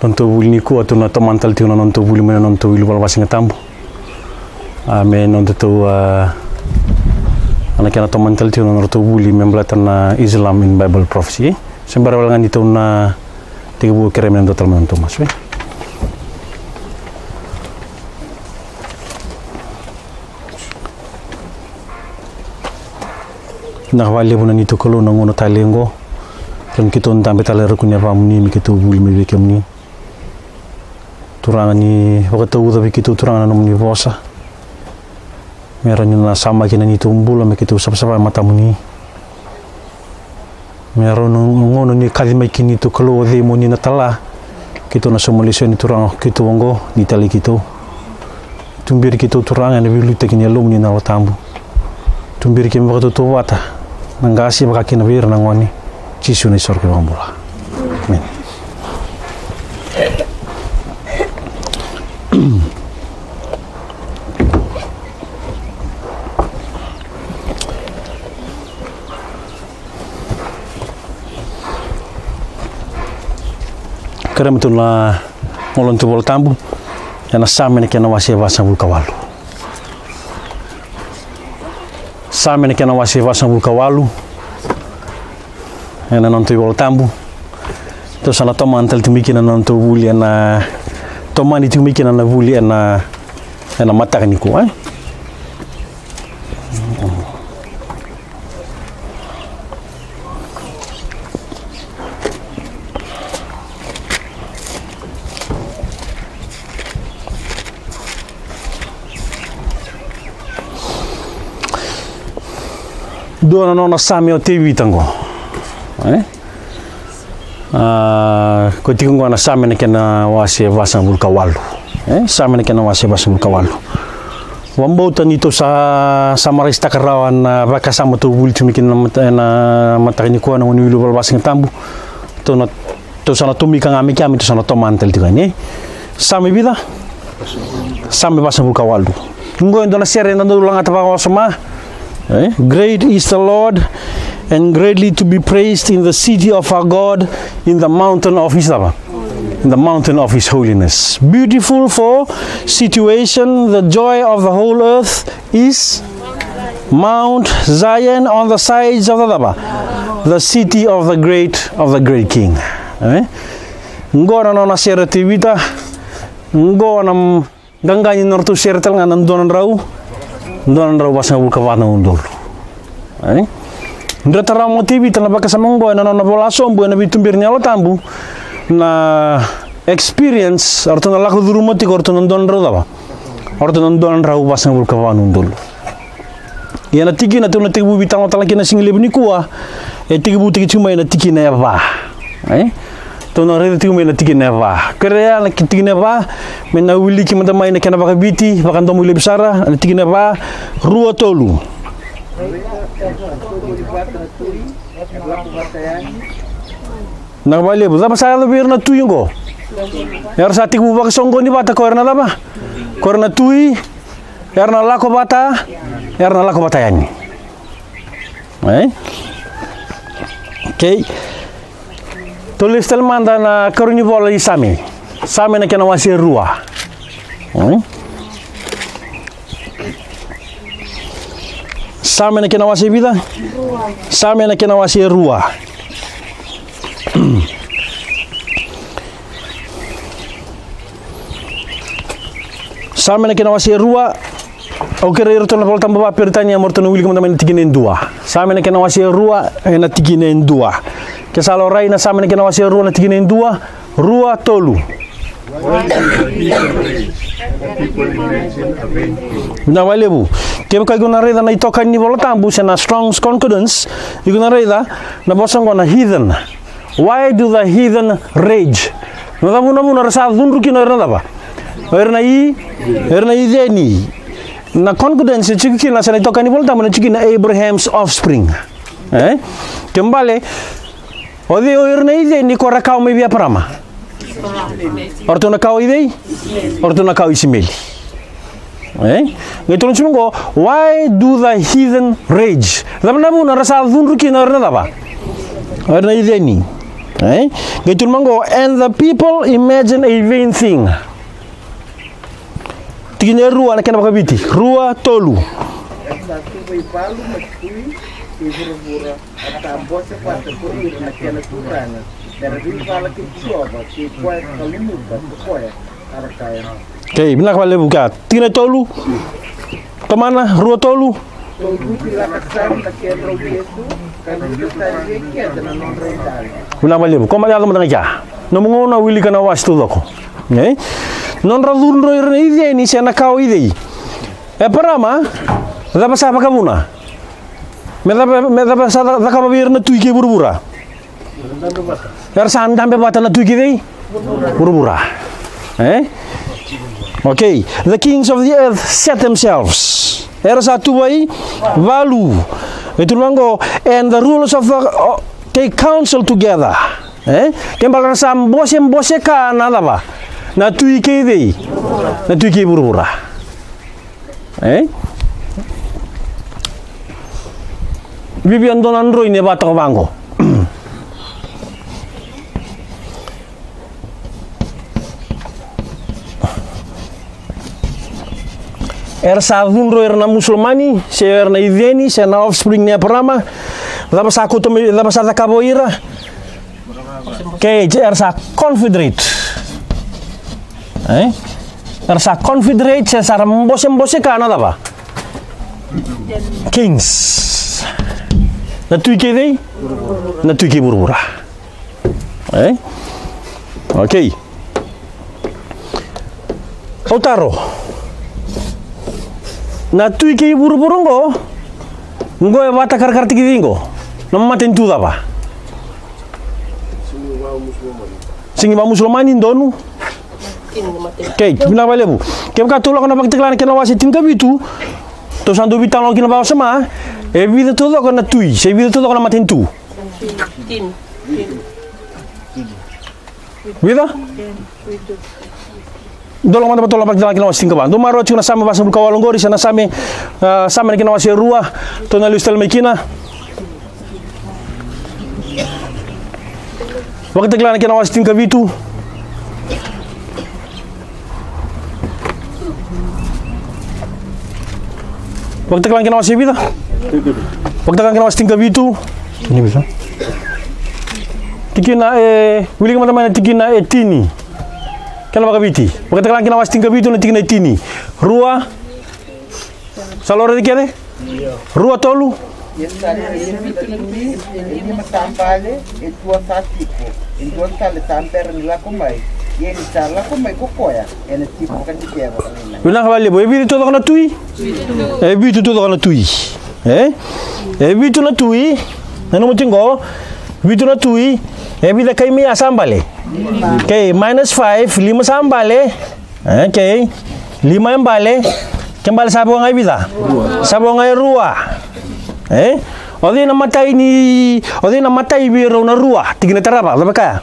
non to vuli ni ku atuna tomantal tiuna non to vuli mena non to ilu walwasinga tambu me non to ana kana tomantal tiuna non to vuli memblatan Islam in Bible prophecy sembara walangan itu na tiga buku keremen total men to mas na wale buna ni to kolo na ngono talengo kan kita ntambe talera kunya pamuni mi kita vuli mi bekemni turanga ni waktu udah begitu turanga nomni vosa meranya na sama kina ni tumbula me kita sapa-sapa mata muni meron ngono ni kalima kini tu kelo de moni na tala kita na somalisyo ni turanga kita wongo ni tali kita tumbir kita turanga ni bilu tekini alumni na Volatabu tumbir kimi waktu tu wata nangasi bakaki na bir nangoni Cisu ni sorga bambula amen kera mutuna ngolon tu Volatabu yana samene kena wasi vasa vulkawalu samene kena wasi vasa vulkawalu yana non tu Volatabu to sana toma antal tumikina non tu vuli ana tomani tumikina na vuli ana mataka niku dona nona sami o TV tango ko tikungo na sami na kena wasi vasa vulkawalu sami na kena wasi vasa vulkawalu wambauta nito sa marista karawan baka sama to vulti mikin na matakini ko na wani wilu balbasing tambu to sana tumika ngami kami to sana tomantel tigani sami vida sami vasa vulkawalu ngo ndo na sere na ndo langa tapa wasama great is the Lord and greatly to be praised in the city of our God, in the mountain of His in the mountain of His holiness. Beautiful for situation, the joy of the whole earth is Mount Zion on the sides of the city of the great King. Ngora na sera tivita, ngora na gangani nortu sera tal nganan donan rau basa vulkawana undol ndra taramo TV tana baka samongo na bola sombo na bitumbir ni Volatabu na experience orto na lako durumoti orto na don rau orto na don rau basa vulkawana undol yana tiki na tuna tibu bitang talaki na single ni kuwa tibu tiki chuma na tiki na ba tuna rede tibu na tiki na ba krea na tiki na ba mena wili ki mata mai na kana baka biti baka ndomu le bisara na tiki na ba rua tolu na bale bu zaba sa bir na tuyingo yar sa tibu baka songo ni bata korna laba korna tui yar na lako bata yani okay tulis tel manda na karuni bola isami na kena wasi rua sami na kena wasi vida sami na kena wasi rua sami na kena wasi rua okere irto na Volatabu ba pertanya morto na wili ko man tiginen dua sami na kena wasi rua na tiginen dua kesalo rai na sami na kena wasi rua na tiginen dua rua tolu na wale bu kebe ka guna reda na itoka ni Volatabu sena strong confidence iguna reda na bosongo na heathen. Why do the heathen rage? No da muna rasa dunru kino erna ba erna i deni na confidence chiki na sena itoka ni Volatabu na chiki na Abraham's offspring kembale ode erna i deni ko rakau me via prama orto na kau idei orto na kau isimeli ngetolon chumungo why do the heathen rage zamna muna rasa dunru kino erna ba erna ideni Gitu mango, and the people imagine a vain thing. Tignya rua na kena bakabiti. Rua tolu. Okay, bila kau boleh buka. Tignya tolu. Kemana? Rua tolu. Bila boleh buka. Kau malah kamu tengah jah. Nomongona wili kana was tu doko. Non radunro irne ide ni se na kau ide. Parama. Da pasa apa kamu na? Me da pasa da kamu bir na tuike burbura. Ersan dambe bata na tuike dei. Burbura. Okay, the kings of the earth set themselves. Era satu bai valu. Itu mango, and the rulers of the take counsel together. Kembal rasa bose ka na laba. Na tuike dei. Na tuike burbura. Bibi andon andro ini bata ko bango. Ersa vunro erna musulmani, se erna ideni, se na offspring ne parama. Laba sa ko to laba sa kaboira. Ke ersa confederate. Ersa confederate se sara mbose kana laba. Kings. Na tuike dei? Na tuike burbura. Okay. Otaro. Na tuike burbura ngo e bata kar tikingo. Nama tentu apa? Singi ba musulmani ndonu? Okay, bila bale bu. Kem ka tolak na pagtiklan kena wasi tinka bitu. To sandu bitalo kena bawa sama. E vida todo na tui, se vida todo na matentu. Vida? Dolo manda betul apa kita wasi tinggal bang. Domaro cuma sama bahasa buka walonggori sana sama kita wasi rua. Tona listel mekina. Waktu kita wasi tinggal bitu. Waktu kita wasi bida. Waktu kita wasi tinggal bitu. Ini bisa. Tikina willing mana tikina tini. Kena bakabiti. Waktu kita was tinggal bitu nanti kena tini. Rua. Salor di kene? Rua tolu. Ini masambale itu asatiko. Itu sale samper nila kumai. Ini sala kumai kokoya. Ini tipo kan dia bakal. Bila kembali boy bitu tu kena tui. Bitu tu kena tui. Bitu na tui. Nanu mutingo. Bitu na tui. Bila kami asambale. Okay, -5, 5 sambale. Okay, 5 yang bale. Kembali sabo ngai bisa. Sabo ngai rua. Odi na matai ni, odi na matai biro na rua. Tigina terapa, laba kaya?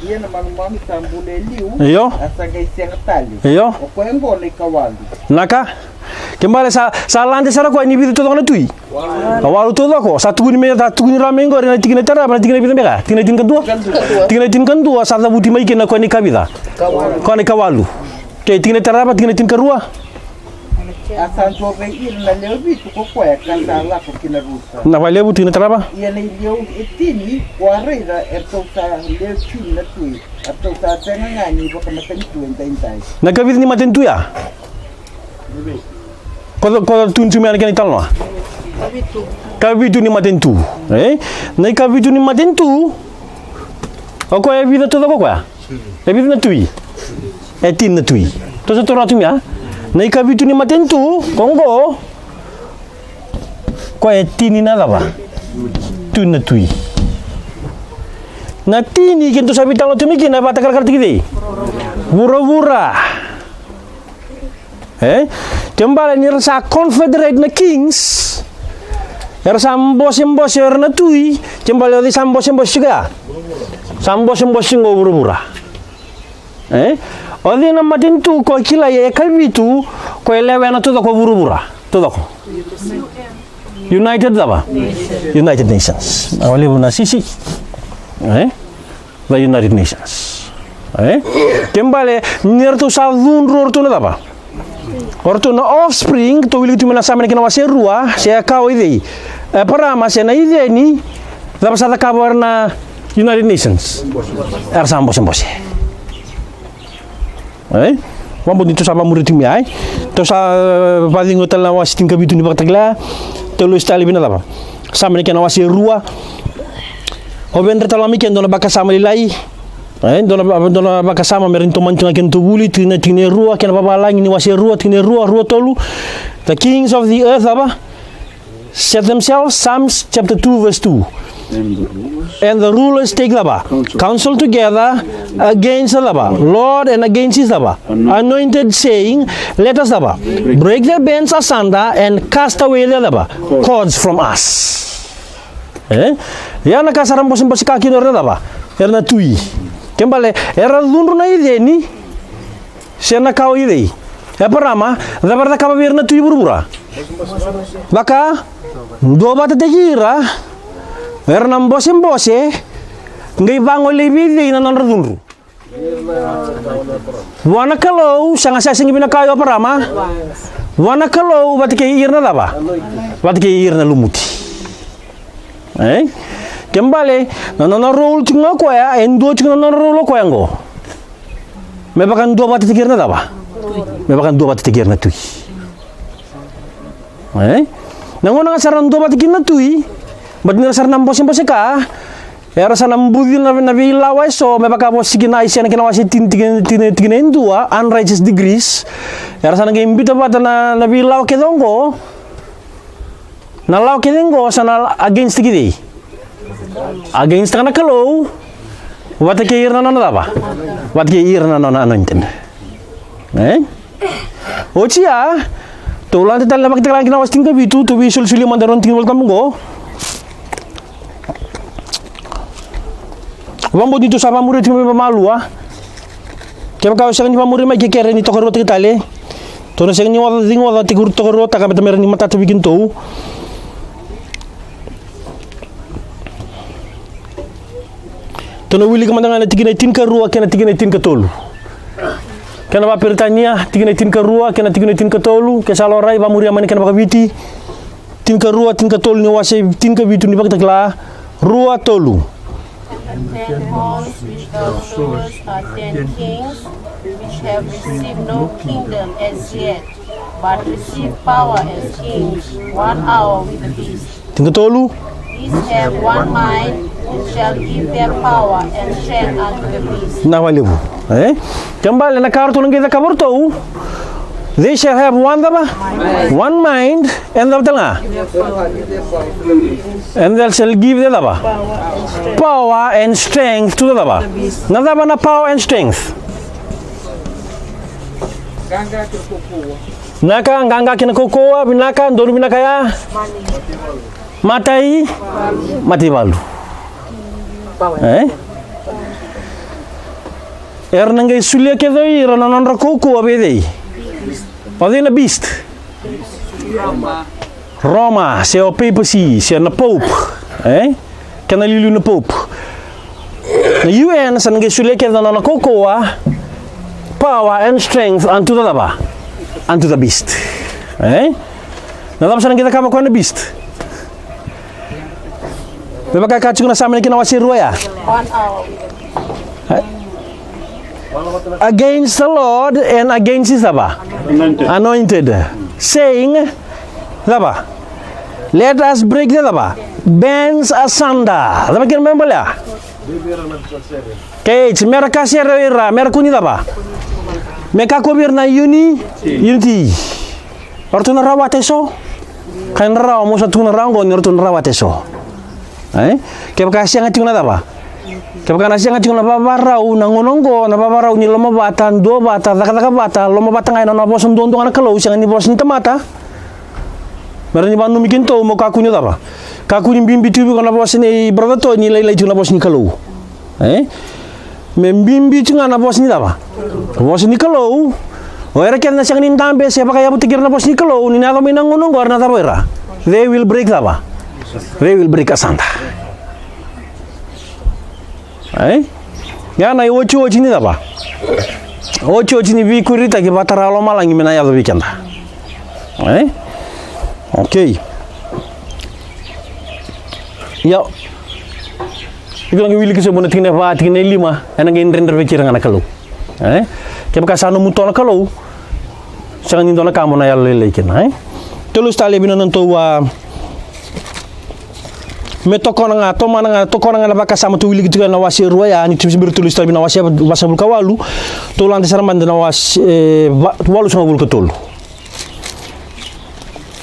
Iya nama mami tambule liu. Iyo. Asagai siang tali. Iyo. Opo yang boleh kawalu. Naka? Kembali sa lande sara ko ini bitu to na tui. Kawalu to ko satu guni me satu guni ramengo na tigina terapa na tigina bita tigina tin kedua. Tigina tin kedua sa buti mai kena ko ni kabida. Ko ni kawalu. Ke tigina terapa tigina tin kedua. Asan to be na leo bitu ko ya kan sala ko kinarusa. Na wale buti tigina terapa? Iya na leo itini warira erto sa leo tui na tui. Atau sa tenga ngani baka matentu entai. Na kabida ni matentu ya? Kalau tunjuk mana kena talma? Kabitu ni matentu, Nai kabitu ni matentu. Aku ya vida tu apa kau? Vida na tui, tin na tui. Tu satu orang tu ya. Nai kabitu ni matentu, Kongo. Kau tin ni nada apa? Tu na tui. Na tini kintu sabi talo tu mikir na batakar karti kita. Bura-bura. Kembali ni rasa confederate na kings. Rasa mbos na tui. Kembali di sambos juga. Sambos ngo buru-bura. Odi na matintu ko kila ya kalbitu ko elewe na todo ko buru-bura. Todo ko. United apa? United Nations. Awali na sisi. The United Nations. Kembali nirtu sa dunro ortu na apa? Ortu na offspring to wili tu mena sama kena wase rua, saya kau idei. Parama saya na idei ni dapat sa kabar na United Nations. Sambo sembose. Wambo dito sa pamuriti mi ay. To sa palingo tala wasi tingka bitu ni patagla. Tolo stali bina apa? Sama ni kena wasi rua. Obendra tala mi ken dona bakasama lilai. Dona bakasama merin to mantunga ken to wuli tina rua kena babalang ni wasi rua tina rua tolu. The kings of the earth apa? Set themselves, Psalms chapter 2 verse 2. And the rulers take the counsel together against the Lord and against his anointed, saying, let us break their bands asunder and cast away the cords from us. Ya nakasaram bosin bosi kaki nore erna tui. Kembali era dunru na ide ni sena kau ide. Parama dapat kabir na tui burubura. Baka dua bata tegira. Erna bose ngai bango lebide na nanradunru. Wana kalau sanga sasing bina kayo parama. Wana kalau batike irna daba. Batike irna lumuti. Kembali na roll tinga ko ya endo tinga na roll ko yango. Me bakan dua batike irna daba. Me bakan dua batike irna tui. Nangona saran dua batike irna tui. Badina sar nam bosin ka era sanam budi na lawai so me baka bosi kina isia kina wasi tin dua unrighteous degrees era sana ke imbita bata na law ke dongo na law ke dongo sana against gidi against kana kalau wata ke irna na daba wata ke irna na anointed ochia to lan tal na bakita kina wasi tin ka bitu to visual suli mandaron tin wal kamungo. Wambo dito sa pamuri timi pamalu Kaya kau sa kanyo pamuri may kikere ni tokarota kitale. Tono sa kanyo wala dingo wala tigur tokarota kami meron ni matatabikin to. Tono wili ka mandanga na tigina tin ka ruwa kaya na tigina tin ka tolu. Kaya na papiritanya tigina tin ka ruwa kaya na tigina tin ka tolu. Kaya sa loray pamuri amani kaya na pakabiti. Tin ka ruwa tin ka tolu ni wase tin ka bitu ni pagtakla ruwa tolu. And 10 horns which thou showest are 10 kings, which have received no kingdom as yet, but receive power as kings, 1 hour with the beast. Tinggal tolu. These have one mind, and shall give their power and strength unto the beast. Nawalibu. Kembali na kartu ng kita kabarto. They shall have one mind, and they shall give the power and strength to the na power and strength. Naka ganga kina kokoa binaka ndonu binaka ya matai mati balu. Ernangai sulia kedoi ranan rakoko abedei. Wat in de beast? Roma, se o papacy, se na pope. Kana lilu na pope. Na UN san ngesuleke na kokoa power and strength unto the lava. Unto the beast. Na dam san kita kama ko na beast. Beba ka kachu na sama kina wasi ruya. 1 hour. Against the Lord and against his anointed, saying, let us break the bands asunder. Can remember that? Okay, it's mereka serera, mereka ni mereka kubir na unity. Ortu na rawat eso, kan raw mo sa tuna raw ngon ortu na rawat eso. Kaya kasi ang ating na Kaya nasi nga tinggal babaraw nangononggo na babaraw ni loma bata, 2 bata, taka bata, loma bata ngayon na bosan doon na kalau siang ni bosan tamata. Meron ni ba numikin to mo kakunyo daba. Kakunin bimbi tubi ko na bosan ni brother to ni laylay na bosan ni kalau. Membimbi nga na bosan ni daba. Bosan ni kalau. O era kaya na siyang nintambe siya pa kaya butikir na bosan ni kalau ni nalo may nangononggo na daba era. they will break apa? They will break asunder. Yana ochi ni apa? Ochi ni vikurita ki batara lo malangi mena ya weekend. Okay. Ya. Iku lagi wili kese bona tigene va tigene lima ena ngi render be ciranga na kalau. Ke baka sanu mutona kalau. Sangan ni dona kamona ya lele ken, Tulus tali bina nanto wa me tokona nga to mana nga tokona nga baka sama tu wili gitu na wasi ruaya ni tim bir tulus tali bina wasi wasabul kawalu to lande saramande na wasi walu sama bul ketol.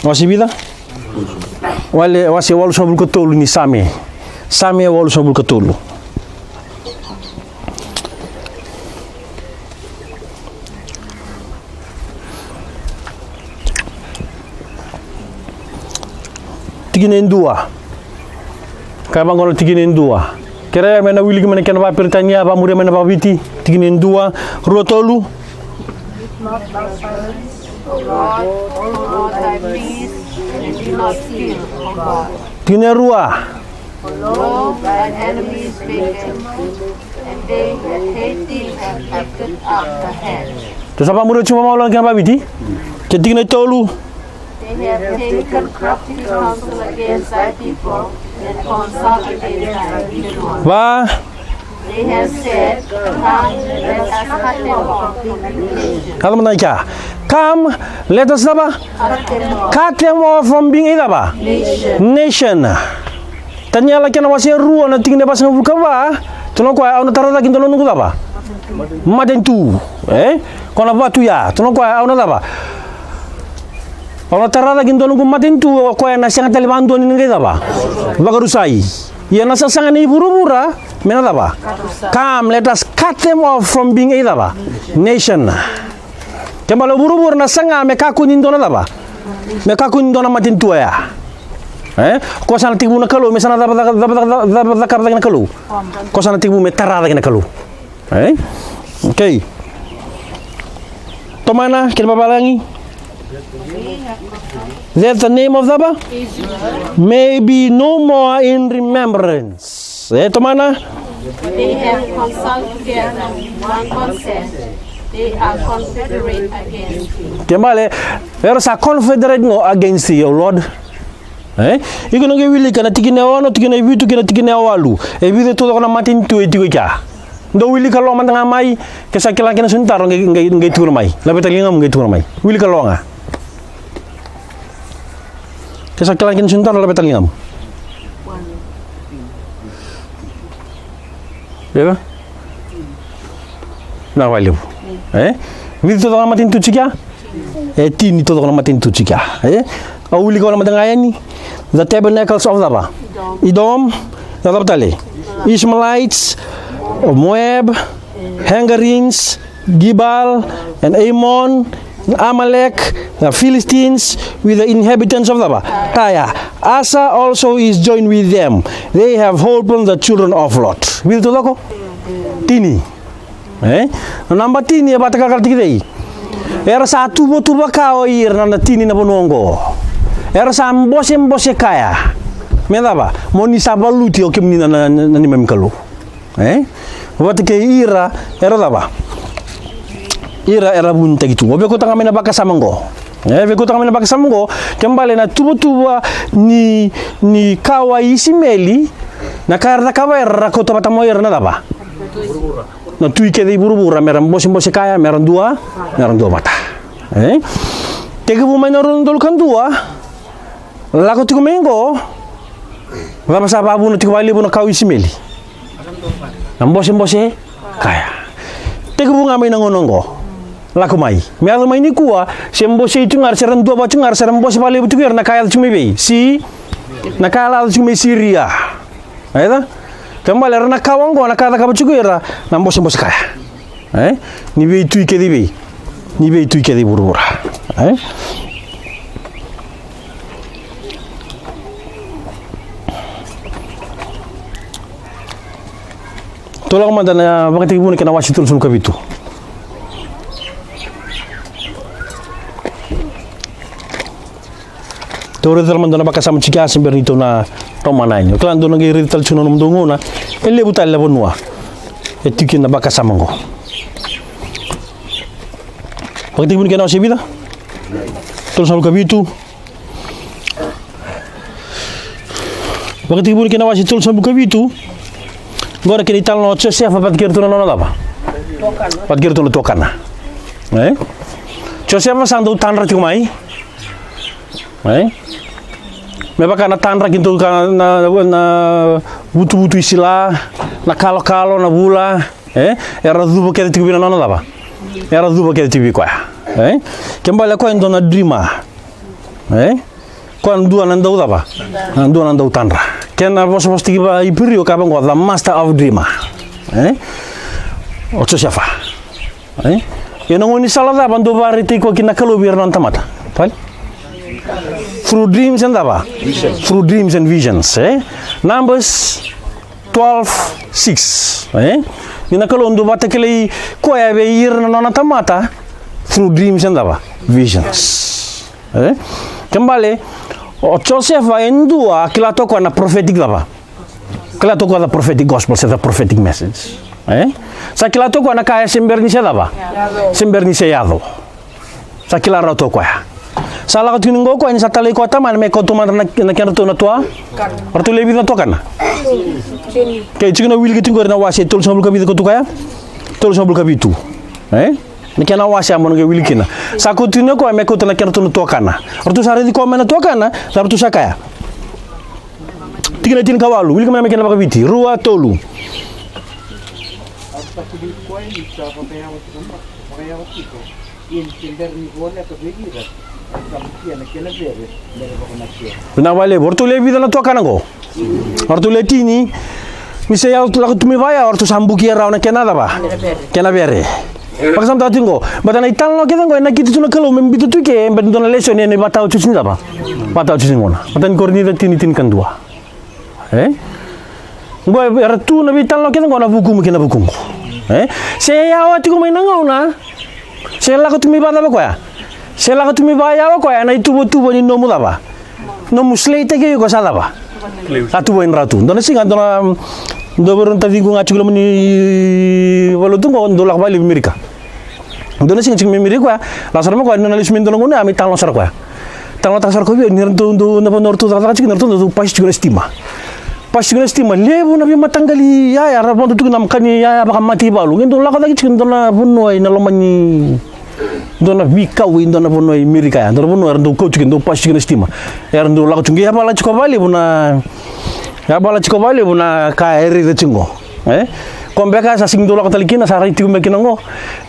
Wasi bida? Wale wasi walu sama bul ketol ni same walu sama bul ketol. Tiginin dua. Kaya bangono tiginin dua. Kira mena wili gimana kena ba Britania ba muria mena ba biti tiginin dua rotolu. Not thou silence, O Lord, thy peace, and do not steal, O God. Tiginin rua. For lo, thine enemies vacant, and they that hate thee have lifted up the hand. Terus apa muria cuma mau kena ba biti? Tiginin tolu. They have taken crafty counsel against thy people, and consult against thy wicked ones. Ba. They have said, Come, let us cut them off from the nation. Kalau menaika. Come, let us apa? Cut them off from being apa? Nation. Tanya lagi na wasi ruo na tingin pas ngubul kawa. Tuno ko ay na tarada kin tuno nunggu apa? Madentu. Kona batu ya. Tuno ko ay na apa? Ona tarada kin tuno nunggu madentu ko ay na siyang talibandu ni ngai apa? Bagarusai. Ya nasa sangan ni buru-bura. Mena apa? Come, let us cut them off from being apa? Nation. Kembali buru-buru na sanga mekaku nindo na apa? Mekaku nindo na madentu ya. Ko sana tibu na kalu, mesana dapat na kalu. Ko sana tibu me tarada na kalu. Okay. Tomana kira babalangi. That the name of Zaba may be no more in remembrance. Tomana. They have consulted together one consent. They are confederate against you. Kembali, there is a confederate no against you, Lord. Iko nge wili kana tikine ono tikine vitu kana tikine awalu. Vitu to kana matin tu etikuka. Ndo wili kalo mantanga mai kesa kila kena suntaro ngai tur mai. Labe talingam ngai tur mai. Wili kalo nga. Kesa kila kena suntaro labe talingam. Beba? Na wali. Vitu to kana matin tu chika? Tini to kana matin tu chika. Awuli ko na madangayani. The tabernacles of Zaba, Edom, Ishmaelites, Moab, Hagarenes, Gibal, and Ammon, Amalek, the Philistines, with the inhabitants of Zaba. Taya, Asa also is joined with them. They have holpen the children of Lot. Will to loko? Tini. Number tini abata kakartikidei. Era sa tubo kao ir na tini na bonongo. Era sa mbose kaya. Medaba, moni sabaluti o kimni na ni memkalu. Wat ke ira era daba. Ira era bunta gitu. Obe ko tanga mena baka samango. Be ko tanga mena baka samango, kembali na tubo ni kawa isimeli na karda kawa era ko tabata mo era na daba. Na tui ke di buru-buru meram mbose kaya meram dua bata. Tege bu mainoron dol kan dua. Lago tiku mengo, vama sa babu no tiku bali bu no kau isimeli. Mbose kaya. Tege bu ngamai nangonongo. Laku mai. Me alu mai ni kuwa, se mbose itu ngar seran dua bacu ngar seran mbose bali bu tiku na kaya cumi be. Si na kaya la cumi Syria. Aida? Kembali rana kawango na kaya ka bacu era na mbose kaya. Ni be itu ke di be. Ni be itu ke di buru-buru. Tolong madana bakati buni kana wasi tulsul kabitu. rital mandona baka sama chika sember nito na tomanai klan do ngi rital chuno nom do ngona ele butal le bonwa e tikin na baka sama ngo pagti bun kena sebida terus al kabitu pagti bun kena wasi tul sabu kabitu agora que tal no chef pat gertu no daba pat gertu no tokana chef sando tanra chumai me baka na tanra kintu na butu isila na kalo na bula era dubo que tibi no daba era dubo que tibi kwa kembali ko ndona dreama ko ndu ananda daba ndu ananda tanra kena vos tiba ipirio ka bango the master of dreamer ocho shafa yeno ngoni salada bando bariti ko kina kalo bir non tamata tal through dreams and daba through dreams and visions numbers 12:6 ina kalo ndo bata kele ko ya be ir non tamata through dreams and daba visions kembali o Joseph endua kila toko na prophetic daba kila toko the prophetic gospel the prophetic message sa kila toko na kaya semberni se daba semberni se yado sa kila ra toko ya sala ka tiningo ko ni sa tali ko taman me ko tuman na kena to na tua orto lebi na toka na ke chigna wil ke tingor na wase tol sabul kabi ko tukaya tol sabul kabi tu ni kena wase amon ge wil kina sa ko tinno ko me ko to na kena to toka na orto sare di ko me na toka na orto sakaya tigna tin kawalu wil ke me kena baka biti ruwa tolu na wale orto le vida na toka nango orto le tini mi se ya tu la tu mi vaya orto sambuki era na kena daba kena bere paksam ta tingo batana ital no kedengo na kitu na kalo membitu tu ke bendo na lesson ne batau tu daba batau tu ngona batan korni da tini tin kan dua ngo era tu na vital no kedengo na buku mukina buku se ya wati ko mainanga una se la ko tu mi bana ba ko ya se la ko tu mi vaya ko ya na itu ni nomu daba no musleite ke ko sala ba atu boin ratu dona singa dona do beron tadi ko ngachu ni walo tungo do la bali amerika dona singa ching memiri ko la sarma ko na lismin dona ngone ami talon sar ko talon ta sar ko bi ni do na nortu da ching nortu do pasti ko estima lebu na bi matangali ya rabon tu nam kani ya baka mati balu ngendo la ko lagi ching dona bunoi na lomani dona vika dona bono amerika ya dona bono ndo ko chikindo pasti ko estima ndo la ko chungi ya bala chiko bali buna ka eri de chingo kombeka sa sing dola ko talikina sa rai tiku mekinango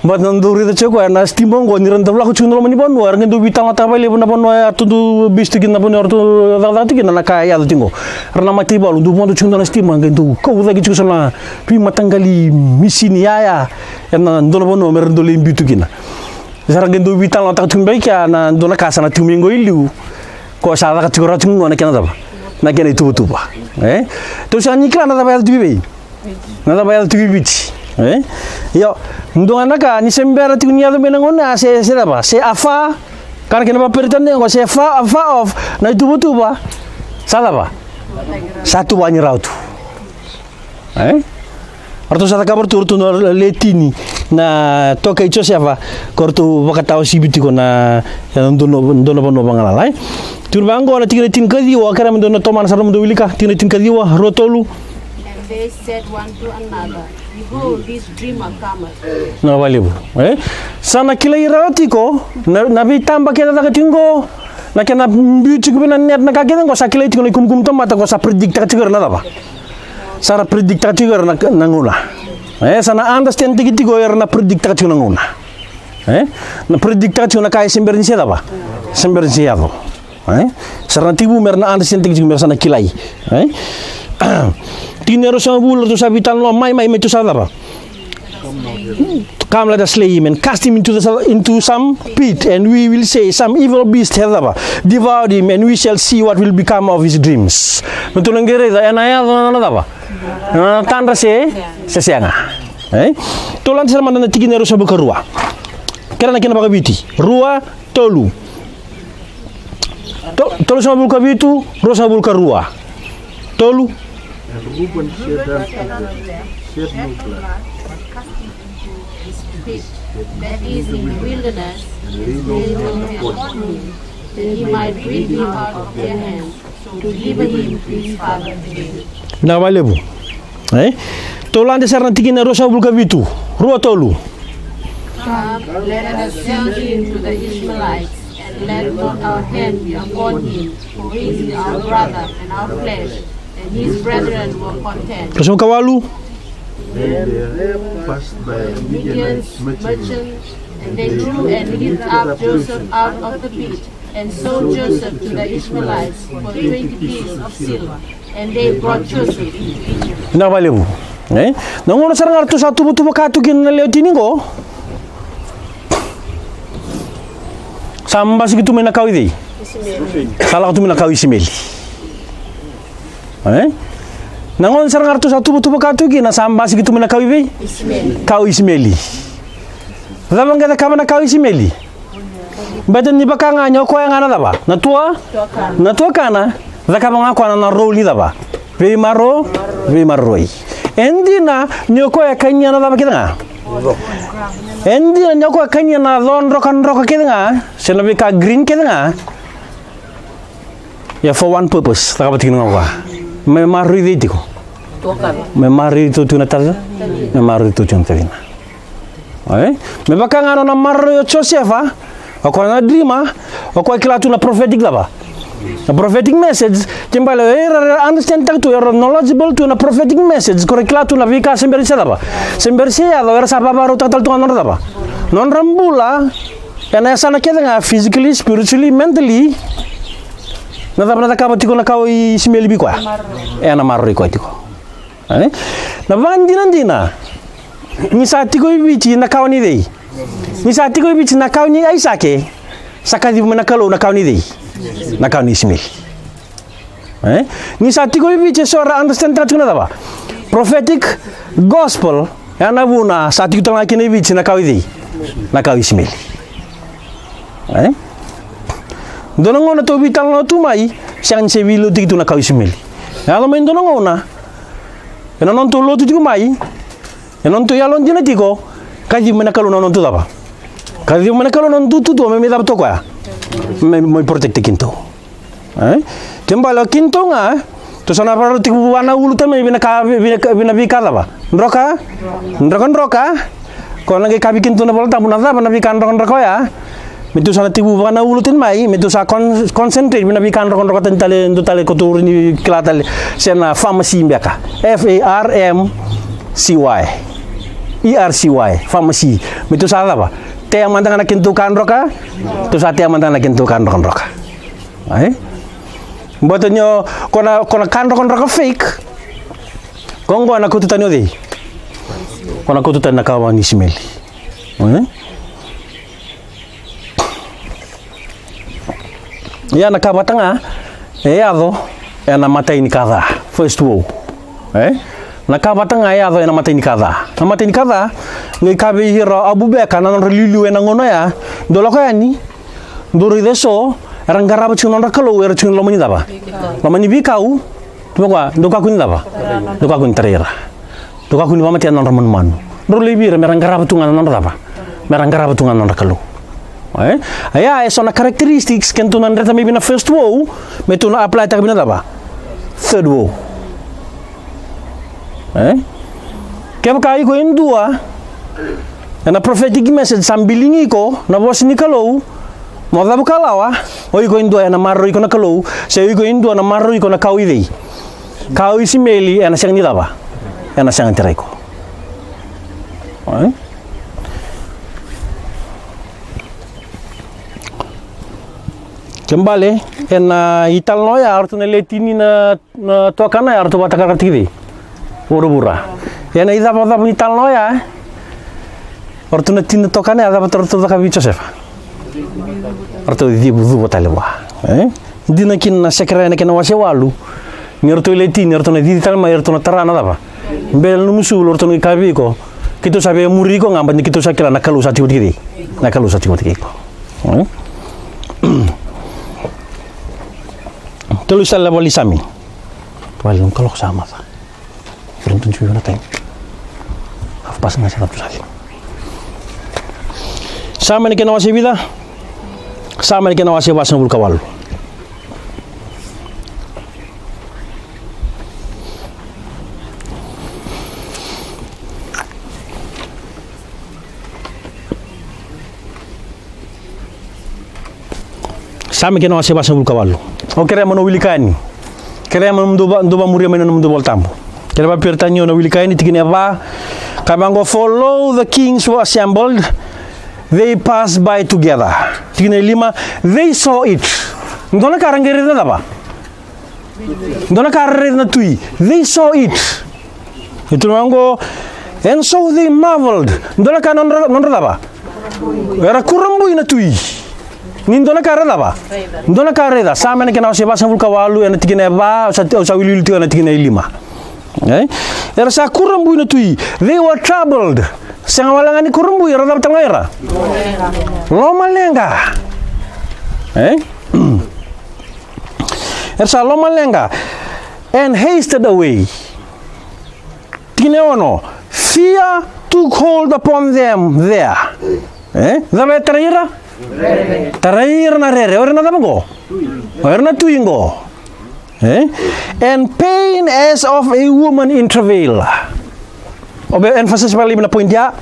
bat nanduri de cheko na estima ngo ni renda la ko chundo mani bono ngendo vitanga ta bali buna bono ya tundu bisti kina bono orto da tikina na ka ya de chingo rena mati balu ndu bono chundo na estima ngendo ko uda ki chusala pi matangali misini ya na ndono bono merendo le imbitu kina sarang gendo vital na tatumbe kya na ndona kasa na tumingo ilu ko sala ka tigora tungo na kena daba na kena itu tuba to sa nikla na daba tubi na daba tubi biti yo ndona ka ni sembera tunya do menangona se daba se afa kan kena ba pertande ko se afa of na itu tuba sala ba satu banyi rautu Arto sa kabar turto na letini na toka icho siapa kortu bakatao sibiti ko na dono bono bangalalai turbango na tingin tin kadiwa kara dono toman saram do wilika tingin tin kadiwa rotolu and they said one to another behold this dreamer cometh na walibu sana kila irati ko na bitamba kena tingo na kena biuchi ko na net na kagena ko sa kila tingo kum tomata ko sa predicta tigar na daba sara predicta tigar na ngula sana understand tigi go na predicta tigar na ngula na predicta tigar na kay semberni se daba semberni se yado sara tibu mer na understand tigi mer sana kilai tinero sa bul to sabitan lo mai metu sa daba come let us slay him and cast him into some pit and we will say some evil beast hath devoured him and we shall see what will become of his dreams betul ngere da enai na daba tandra se sianga tolan sama na tiginero sa bukarua kera na kina baka biti rua tolu Tolu sama bulka bitu, ro sama bulka rua. Tolu. And Reuben shed no blood. That is in the wilderness, that he might bring him out of their hands, to deliver him to his father again. Na valebu. Tolu ande sarna tigina ro sama bulka bitu. Rua tolu. Let us sell him to the Ishmaelites, and let not our hand be upon him, for he is our brother and our flesh, and his brethren were content. Ro sama kawalu. Then there passed by Midian's Merchants, and they drew and lifted up Joseph out of the pit, and sold Joseph to the Ishmaelites for 20 pieces of silver, and they brought Joseph into Egypt. Na valebu. Nangono sarang artu satu butu bakatu kin na leo tiningo. Samba sigitu mena kau idei. Salah tu mena kau Ismail. Nangon sarang artu satu butu bakatu kin na samba sigitu mena kau idei. Kau Ismaili. Zaman kita kamana kau Ismaili. Badan ni bakanga nyoko yang ana daba. Natua kana. Zaka banga kwa na roli daba. Ve maroi. Endina nyoko ya kanya na daba kita nga. Endina nyoko ya kanya na don rokan kita nga. Senabi ka green kita nga. Ya for one purpose. Taka batik nga kwa. Me maroi dito ko. Me maroi tu na taza. Me maroi tu na taza. Me bakanga na maroi Josefa. Ako na dreama. Ako kila tu na prophetic daba. A prophetic message, timbale understand tak tu you're knowledgeable to a prophetic message. Korekla tu na vika sembersi daba. Sembersi ya do era sapa baru total tu anon daba. Non rambula yana sana keda nga physically, spiritually, mentally. Na daba na kaba tiko na kau Ismail bi kwa. Na marri kwa tiko. Na vandina. Ni sa tiko bichi na kau ni dei. Ni sa tiko bichi na kau ni Isake. Sakadi mo na kalo na kau ni dei. Nakau ni Ismail. Ni sati ko biche sora understand tatu na daba. Prophetic gospel yana buna sati ko tanga kini biche nakau idi. Nakau Ismail. Donongo na to bital na tumai siang se bilu titu nakau Ismail. Yalo men donongo na. Ena non to lotu tiku mai. Ena non to yalon dina tiko kaji menakalu non tu daba. Kaji menakalu non tu me daba to kwa. May protect kinto. Kembali kinto nga, to sana para tiku wana ulu tama bina bikala ba. Nroka. Ko lagi kabi kinto na bolta muna ba na bikan roka ya. Mitu sana tiku wana ulu tin mai, mitu sa concentrate bina bikan roka tale kotur ni klatale sena pharmacy mbeka. FARMCY. Pharmacy. Mitu sa ba. Te yang mandang nak kintukan roka, tu sate yang mandang nak kintukan roka. Buatnya kona kan roka fake. Konggo anak kutu tanya di. Kona kutu tanya kawan Ismail. Ya nak kawan tengah. Ado, na mata ini kada. First war. Nakaba tanga ya do na matini kada. Na matini kada ngai kabe hira Abu Bakar na relilu ena ngono ya. Dolo ko yani. Dori deso rangaraba chunon rakalo wer chun lo mani daba. Lo mani bikau. Tu kwa ndo ka kun daba. Ndo ka kun terera. Ndo ka kun mama tian non ramon man. Ndo lebir merangaraba tungan non daba. Merangaraba tungan non rakalo. Aya eso na characteristics kento nan reta maybe na first war metu na apply ta bina daba. Third war. Kaya kai ko indua na prophetic message sambilingi ko na bos ni kalau mo dabu kalawa o ko indua na marro ko na kalau se ko indua na marro ko na kau idei kau Ismaili na sang ni daba na sang terai ko kembali na ital no ya artu na letini na to kana ya artu batakar tiri Urubura. Yana ida pada bunital no ya. Ortu na tin tokane ada betul betul kabi Joseph. Ortu di budu botalwa. Dina kin na sekre na kin wase walu. Nirtu leti nirtu na di talma nirtu na tarana daba. Bel no musul ortu ni kabi ko. Kitu sabe muri ko ngamba ni kitu sakira na kalu sati udiri. Na kalu sati udiri ko. Telu sala wali sami. Wali kalau sama ta. Beruntung cuy na teng. Pas nggak satu sali. Sama ni kena wasi vida. Sama ni kena wasi wasan bulkawalu. Sama kena wasi wasan bulkawalu. Okere mano wilikani. Kere mano ndoba muria mano Volatabu. Kere ba pertanyo na wilikani tikine ba. Kabango follow the kings who assembled. They passed by together. Tikine lima. They saw it. Ndona karangere na ba? Ndona karangere na tui. They saw it. Itu mango. And so they marveled. Ndona ka non ba? Era kurambu ina tui. Nindona kareda ba? Ndona kareda. Sama na kena wasi wasan bulkawalu ena tikine ba. Usa wilil tu ena tikine lima. Era sa kurambu ina tui. They were troubled. Sanga walangani kurambu ira dap tangaira. Loma lenga. Era sa loma lenga. And hasted away. Tikine ono. Fear took hold upon them there. Dava traira? Traira na rere. Ora na dava go. Ora na tuingo. And pain as of a woman in travail. Obe emphasis pali na point ya.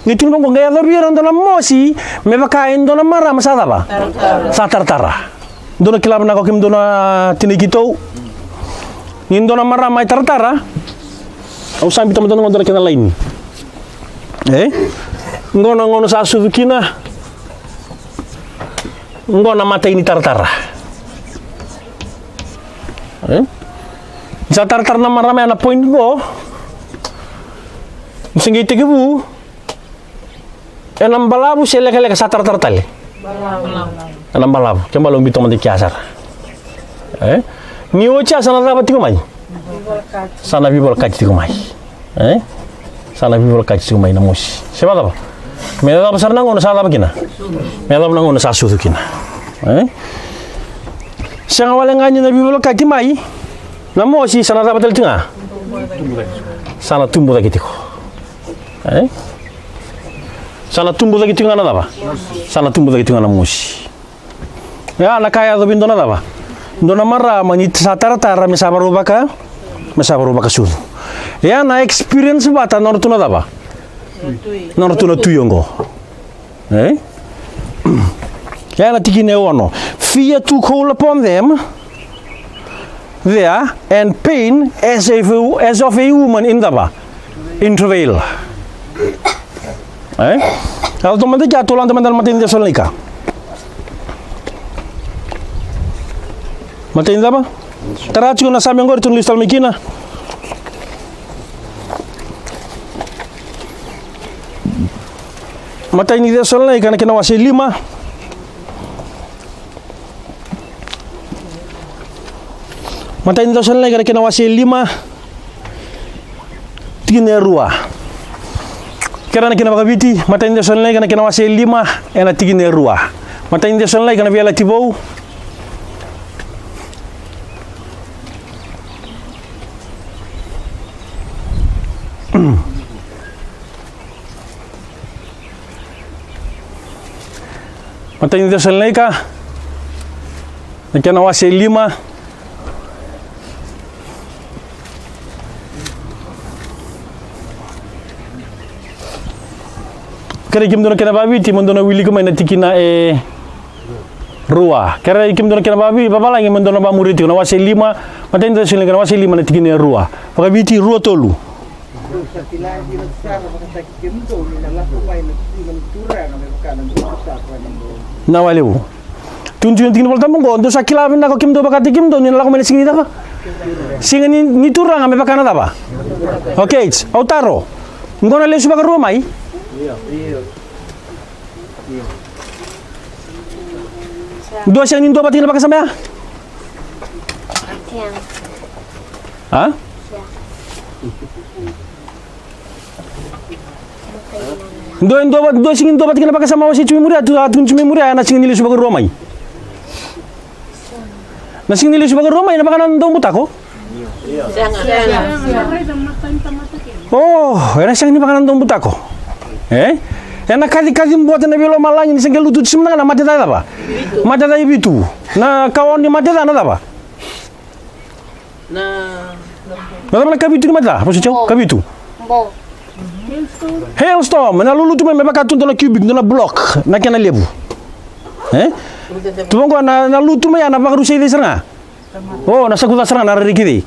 Ngitung dong gaya dorbiran dona mosi me bakain dona mara masada ba. Sa tartara. Dona kilab na ko kim dona tinikito. Nin dona mara mai tartara. Au sambi teman-teman dona kena lain. Ngono sa sudukina. Ngona mata ini tartara. Sa tartar na marami na point go. Singi tigibu. Enam balabu selek-lek sa tartar tali. Enam balabu. Coba lo bito mandi kiasar. Ni ocha sana dapat tikumai. Sana bibol kaji tikumai. Sana bibol kaji tikumai namusi. Siapa apa? Mela besar nangono sa bagina. Mela nangono sa sudukina. Siang awalnya nganya nabi bibol kaji mai. Namusi sana dapat tengah. Sana tumbuh lagi tiko. Sana tumbuh lagi tengah na apa? Sana tumbuh lagi tengah namusi. Ya anak kaya tu bintona apa? Dona marah manit sa tartara mesabaruba ka sudu. Ya na experience bata nortuna apa? Nortuna tuyongo. Ya na tikine ono. Fear took hold upon them there, and pain as of a woman in travail. Kalau teman-teman jatuh lang teman-teman matiin dia solika. Matiin apa? Teracu na sa mengor tulis talmikina. Matain dia solika na kinawasi 5. Matain dia solika na kinawasi 5. Tinerua. Karena kena bakabiti, matain dia solika na kinawasi 5 ena tinerua. Matain dia solika na viala tibou. Matain dia solika na kinawasi 5. Kaya ikim doon kinababiti, mundo na wili ko may natikina rua. Kaya ikim doon kinababiti, babalang mundo na bamuriti ko na wasi 5, matain tayo sila na wasi 5 natikina rua. Pakabiti rua tolu. Nawali mo. Tunjuk yung tingin Volatabu ko, doon sa kilabin na ko kim do bakati kim do, nila ko may nasingin dito ba? Singin ni turang may bakana da ba? Okay, autaro. Ngona lesu baka rumay? Dua siang ini dua batin pakai sama ya? Siang. Hah? Dua singin dua batin pakai sama wasi cumi muria, tu cumi muria anak singin nilai sebagai rumai. Nasing nili sebagai Roma ina pakanan do butako. Oh, era sang ni pakanan do butako. Ena kadi buat na bilo malang ni sengkel lutut simna na mate ta ba. Mate ta ibitu. Na kawan ni mate ta na ba. Na kabitu ni mata, apa sih kabitu? Hailstorm, na lulu tu me bakatun na cubic na block na kena lebu. Tu bangko na lutu me na bakaru sei desanga. Oh, na sakuta serang na rikidi.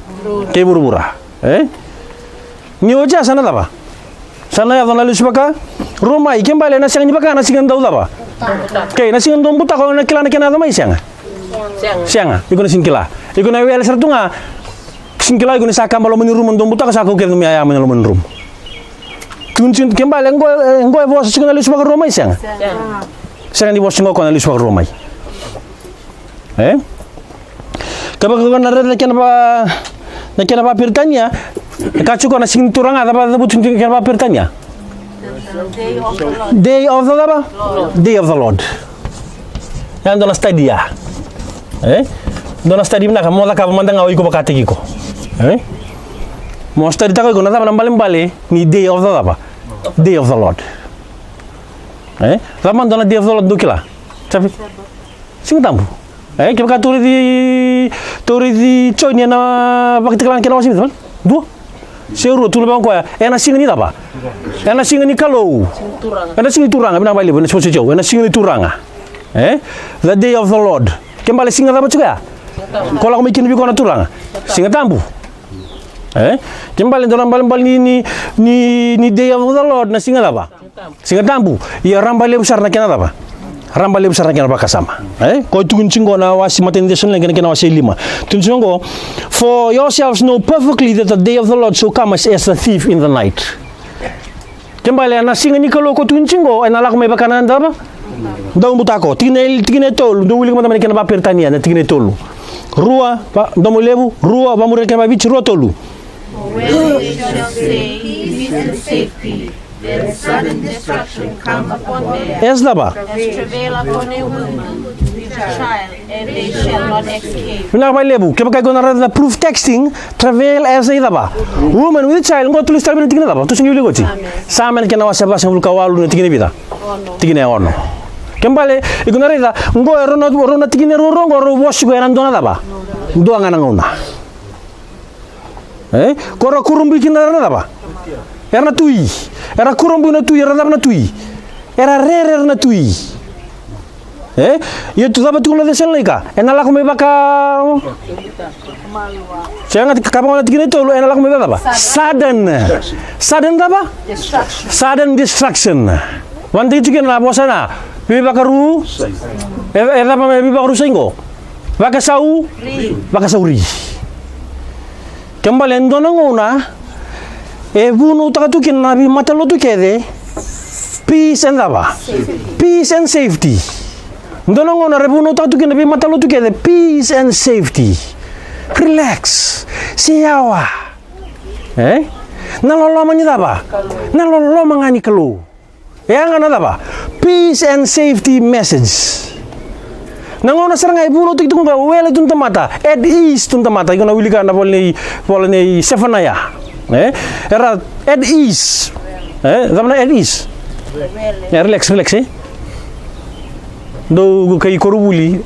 Ke buru-bura. Ni oja sana ba? Sana ya dona lusbaka. Roma ikem bale na sing ni baka na singan daw ba? Kay na singan dom buta ko na kila na kena da mai sianga. Sianga, iku na singkila. Iku na wel sertunga. Singkila iku na saka malo menirum dom buta ka saka kel mi ayam na menirum. Tuncin kembali engko bos singan lusbaka Roma sianga. Sianga di bos singo ko na lusbaka Roma. Kapag na kena ba pirtanya, kacu ko na sing turang ada ba butin kena ba pirtanya. Day of the Lord. Day of the Lord. Yang dona stadia. Dona stadia na kamo la kamo mandang awi ko bakati ko. Mo stadia ko na tama bale ni day of the Lord. Day of the Lord. Laman dona day of the Lord dukila. Tapi sing tambu. Kita turi di coy ni na bakti kalan kena wasim teman. Dua. Seuru tu lebang koya. Ena sing ni apa? Ena sing ni kalau. Ena sing turang. Bina balik. Bina sesuatu jauh. Ena sing ni turang. The day of the Lord. Kembali sing apa juga? Kalau aku bikin biko na turang. Sing tambu. Kembali dalam balik ni day of the Lord na sing apa? Sing tambu. Ya rambali besar na kena apa? Rambali besar na kena baka sama. Kau tu kuncinggo na wasi matendation lagi kena wasi 5. Tunjungo, for yourselves know perfectly that the day of the Lord shall come as a thief in the night. Kembali na singa ni kalau kau tuncinggo, ana lak may bakanan apa? Daun butako, tigine tol, do wili kama kena ba pertania na tigine tolu. Rua, do mo lebu, rua ba mure kena bichi rua tolu. When they shall say, peace and safety, then sudden destruction come upon them. Yes, daba. As travail upon a woman with a child, and they shall not escape. Bila ba lebu, kaya kaya gona na proof texting, travel as a daba. Woman with a child, ngo tulis tabi na tigine daba. Tu singi wili gochi. Sama kena wasaba sa kawalu na tigine bida. Tigine ono. Kembali, iguna reda, ngo rona tigine rorongo ro washi go erandona daba. Doa ngana ngona. Kora kurumbi kina daba. Era tui. Era kurumbu na tui, era na tui. Era rere na tui. Ia tu daba tu na desel nika. Ena la kome baka. Jangan kapang na tigine tolu ena la kome daba. Sudden daba? Sudden destruction. Wanti itu kena bosan na. Bibi bakaru. Era pa bibi bakaru saingo. Baka sauri. Kembali endona ngona. Bunu takatukin nabi matalo tu kede. Peace and daba. Peace and safety. Endona ngona rebuno takatukin nabi matalo tu kede. Peace and safety. Relax. Siawa. Naloloma ni daba. Naloloma ngani kalu. Yang ana daba. Peace and safety message. Nangona serangai buno tu tunga wele tunta mata. At ease tunta mata. Ikona wilika na polne sefanaya. Era at ease. Zamana at ease. Relax. Do kai korubuli.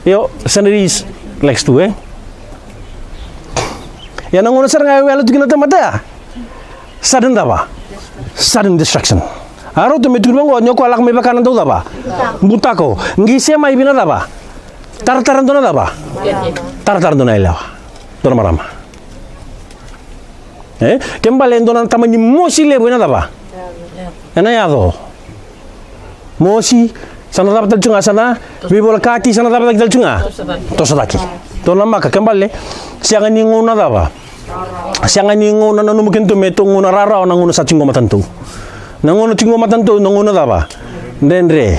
Yo sanaris relax tu Ya nangona serangai wele tukina mata. Sudden daba. Sudden destruction. Aro tu metu bango nyoko alak me bakanan tu daba. Butako. Ngise mai bina daba. Tartaran dona daba. Tartaran dona ilawa. Dona marama. Kembali dona tamani mosi lebo ina daba. Ena yado. Mosi sana dapat cunga sana, bibola kati sana dapat cunga. Tosadaki. Dona maka kembali siang ni ngona daba. Siang ni ngona nanu mungkin tu metu ngona rara ona ngona sacungo matantu. Nangono tingo matanto nangono daba. Dendre.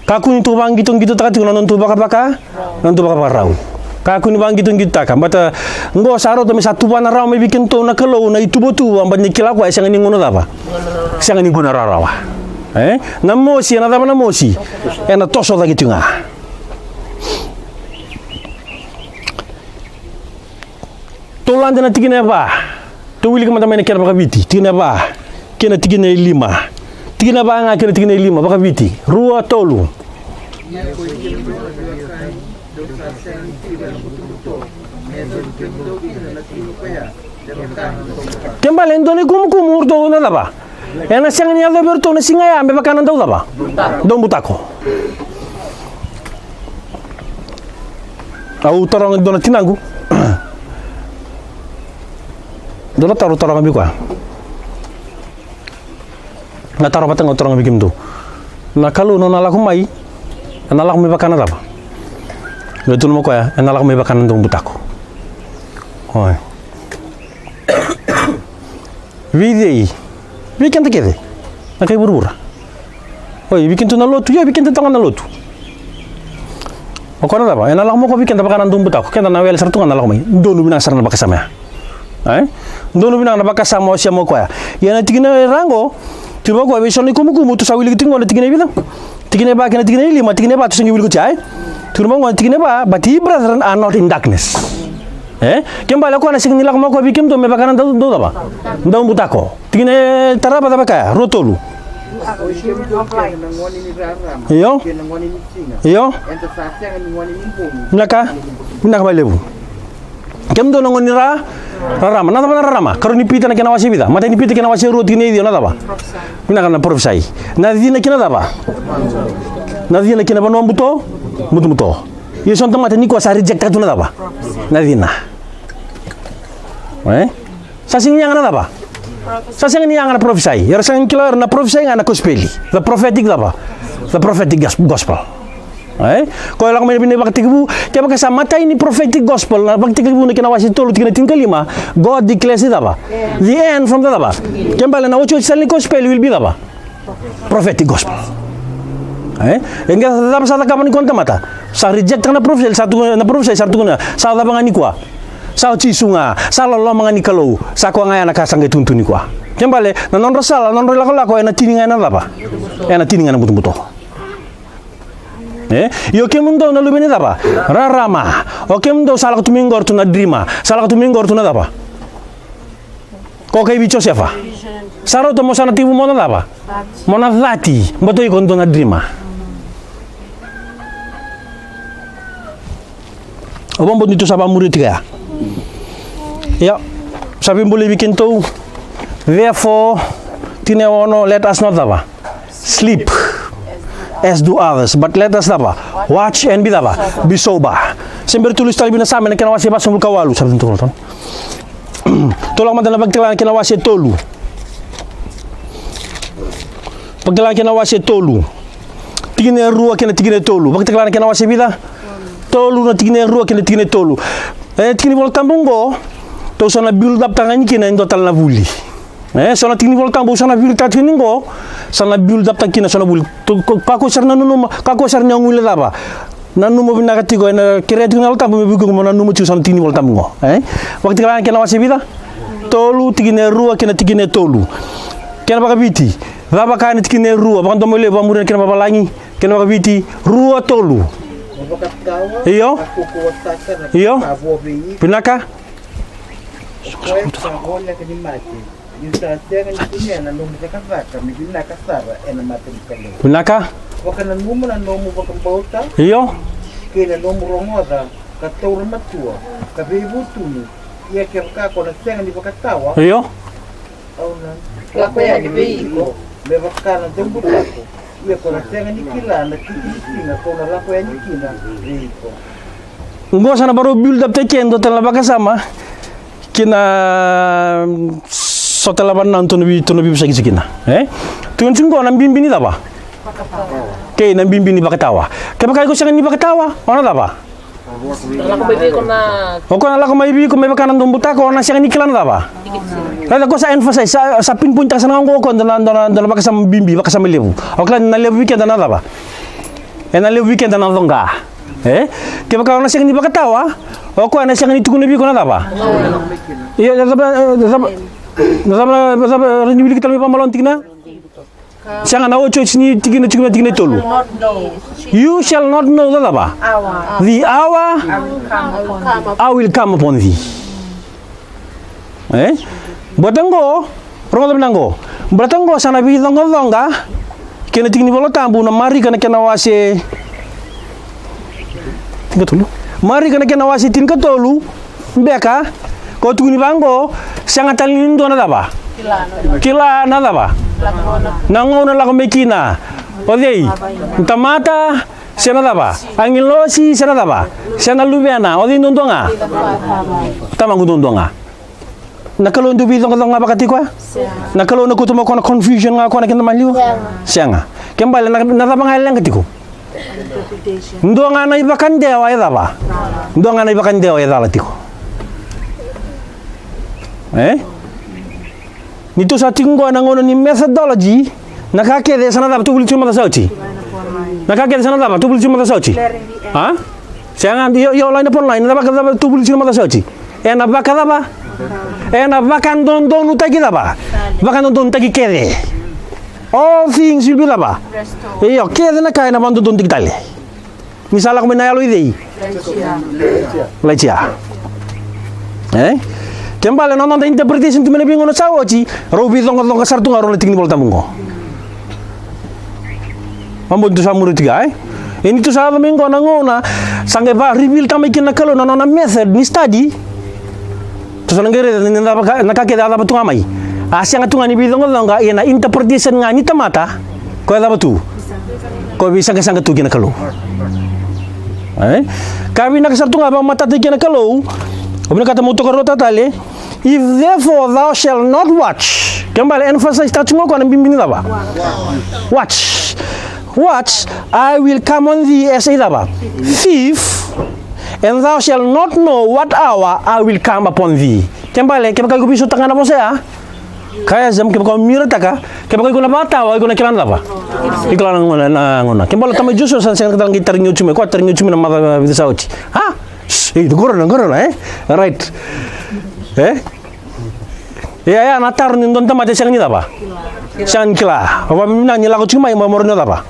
Kaku ni tu bang gitu takati non tu baka non tu baka rau. Kaku ni bang gitu taka. Bata ngo saro to satu bana rau me bikin to na kelo na itu botu amba ni kila kwa sang ni ngono daba. Sang ni guna rarawa. Na mosi na daba na mosi. Ena toso da gitu nga. Tolanda na tigine ba. To wili kama tamay na kera baka viti. Tigine ba. Kena tigine 5. Tigine ba nga kena tigine 5 baka viti. Rua tolu. Kembali ndoni kumu urdo na daba. Ena siang ni ado berto na singa ya mbeba kanan dau daba. Dom butako. Au torong dona tinangu. Dona taru torong kwa. Na taru patang torong bikim tu. Na kalu nona laku mai. Na laku mbeba kanan daba. Betul mo kwa, na laku mbeba kanan dom butako. Oi. Videi. Bikin tu kede. Nakai buru-buru. Oi, bikin tu na lotu ya, bikin tu tangan na lotu. Okona daba, ena lak mo ko bikin daba kanan dumbu tako. Kenda na wel sartu kan lak mai. Donu binang sarna bakasama. Donu binang na bakasama sia mo kwa. Ya na tigina rango. Tiba ko be soni kumu tu sawili tingo na tigina bilang. Tigina ba kena tigina 5, tigina ba tu sengi wil ko chai. Turma ngwan tigina ba, but he brethren are not in darkness. Kembali ko na sing nila ko bikim to me bakanan do daba. Ndau butako. Tigine taraba daba ka rotolu. Iyo. Iyo. Naka ba lebu. Kem do ngoni rama na rama. Karo ni pita na kena wasi bida. Mata ni pita kena wasi roti ni dio na daba. Naka na profesai. Na dina kena daba. Na dina kena ba no buto. Muto. Iyo son mata ni ko sa reject ka tu na daba. Na dina. Sasing yang na daba. Sasing ni yang na prophesy. Yar sang killer na prophesy nga na gospel. The prophetic daba. The prophetic gospel. Ko lang may binibaktibu, kaya baka sa mata ini prophetic gospel na baktibu na kinawasi tolo tigna tingkalima, God declares it daba. The end from the daba. Kaya bala na ocho sa gospel will be daba. Prophetic gospel. Enggak daba sa takaman ni konta mata. Sa reject na prophesy satu na sa daba nga ni kwa. Sa chisunga, sa lolo mga ni kalau, sa ko nga na kasangge tuntuni kwa. Kembali na non rasala, non lako na tininga na daba. Na tininga na buto-buto. Yo kemundo na lubini daba. Rarama. O kemundo sala ko tumingor tu na drima. Sala ko tumingor tu na daba. Ko kay bicho sefa. Saro to mo sana tibu mo na daba. Mo na dhati, mboto iko ndo na drima. Obombo nito sa pamuri tiga. Ya, sabi boleh bikin tu. Therefore, tinewono let us not daba. Sleep as do others, but let us daba. Watch and be daba. Be sober. Sembari tulis tali binasama na kinawasi basang kawalu sabi nito ton. Tolong madala pagtilan kinawasi tolu. Pagtilan kinawasi tolu. Tigine rua kina tigine tolu. Pagtilan kinawasi bida. Tolu na tigine rua kina tigine tolu. Tigine Volatabu to sana build up tangan kina ndo tal na vuli. Sana tigine Volatabu sana build up kini ngo. Sana build up kina sana vuli. Kako sarna nunuma, kako sarna ngule daba. Nanumo binakatigo na kire tigine Volatabu mebugo mo nanumo chu sana tigine Volatabu ngo. Waktu kala kina wasi bida. Tolu tigine rua kina tigine tolu. Kena baka biti. Daba kana tigine rua, baka ndomole ba murina kena babalangi. Kena baka biti rua tolu. Iyo. Iyo. Pinaka. Pinaka. Wakana numu na nomu wakambauta. Iyo. Kena nomu rongoda katora matua. Kabebu tunu. Ia kerka kona senga di wakatawa. Iyo. Auna. Lako ya ni beiko. Me wakana tembu tako. Ia kona senga ni kila na kikina kona lako ya ni kina beiko. Ngo sana baru build up tekendo tala bakasama. Kina sotela banna to nabi sakina. Tuan singgo na bimbini daba. Kay na bimbini bakatawa. Kaya kay ko sa ni bakatawa. Ano daba? Lako baby ko na. O ko na lako may ko may bakanan dumbuta ko na siya ni kilan daba. Kaya ko sa emphasize sa pinpoint ka sa ngo ko na bakasama bimbi bakasama lebu. O klan na lebu weekend na daba. Na lebu weekend na longa. Kaya baka na siya ni bakatawa. O ko na siya ni tukunabi ko na daba. Iya daba renibili kita lepa malon tigna. Siya na ocho ni tigna tolu. You shall not know daba. The hour I will come upon thee. Botango, rongo benango. Botango sana bi dongo donga. Kena tingni Volatabu na mari kana kena wase. Tingka tulu. Mari kana kena wase tin katolu. Beka ko tugni bango sangatal nindo na daba. Kila na daba. Nangona la mekina. Odei. Tamata sena daba. Angilosi sena daba. Sena lubiana odi ndonga. Tamangu ndonga. Nakalo ndu bi donga bakati kwa? Nakalo na kutumo kona confusion nga kona kenda maliu? Sianga. Kembali na daba ngalang katiko. Ndonga na ibakan dewa ya daba. Ndonga na ibakan dewa ya daba tiko. Nito sa tinggo nangono ni methodology nakakede sana daba tubuli chuma sauti. Nakakede sana daba tubuli chuma sauti. Ha? Sianga yo line upon line daba tubuli chuma sauti. Ena baka daba. Ena bakan don utagi daba. Bakan don utagi kede. All things will be daba. Iyo kede na kaya na bando don tigdale. Misala ko minayalo idei. Lechia. Kembali nonton interpretation tu menebingo na sawoci. Robi tong kasartu ngaro na tingni Volatabu. Mambo tu samuru tiga Ini tu sa minggo nangona sange ba reveal tamay kinakalo na method ni study. Terus nangere nakakita ada betul amai. Asyang atungan ni bidong nga ina interpretation nga ni tamata. Ko ada betul. Ko bisa kesang tu kinakalo. Kami nak satu nga ba mata ti kinakalo. Obna kata mo to karota tale. If therefore thou shall not watch. Kembali emphasize tachungo ko nang bimbing ba? Watch. Watch, I will come on thee as a thief, and thou shalt not know what hour I will come upon thee. Kembali, kaya ko bisu tangan apa saya? Kaya jam kaya ko mira taka, kaya ko na bata, ko na kilan apa? Iklan ngona. Kembali tamay juso sa sen katang gitar nyucume, ko tar nyucume na mata bisa sauci. Ha? Goro right. Ya natar nindon tamate sang ni apa? Sang kila. Apa mina nyila ko cuma yang mamorno apa?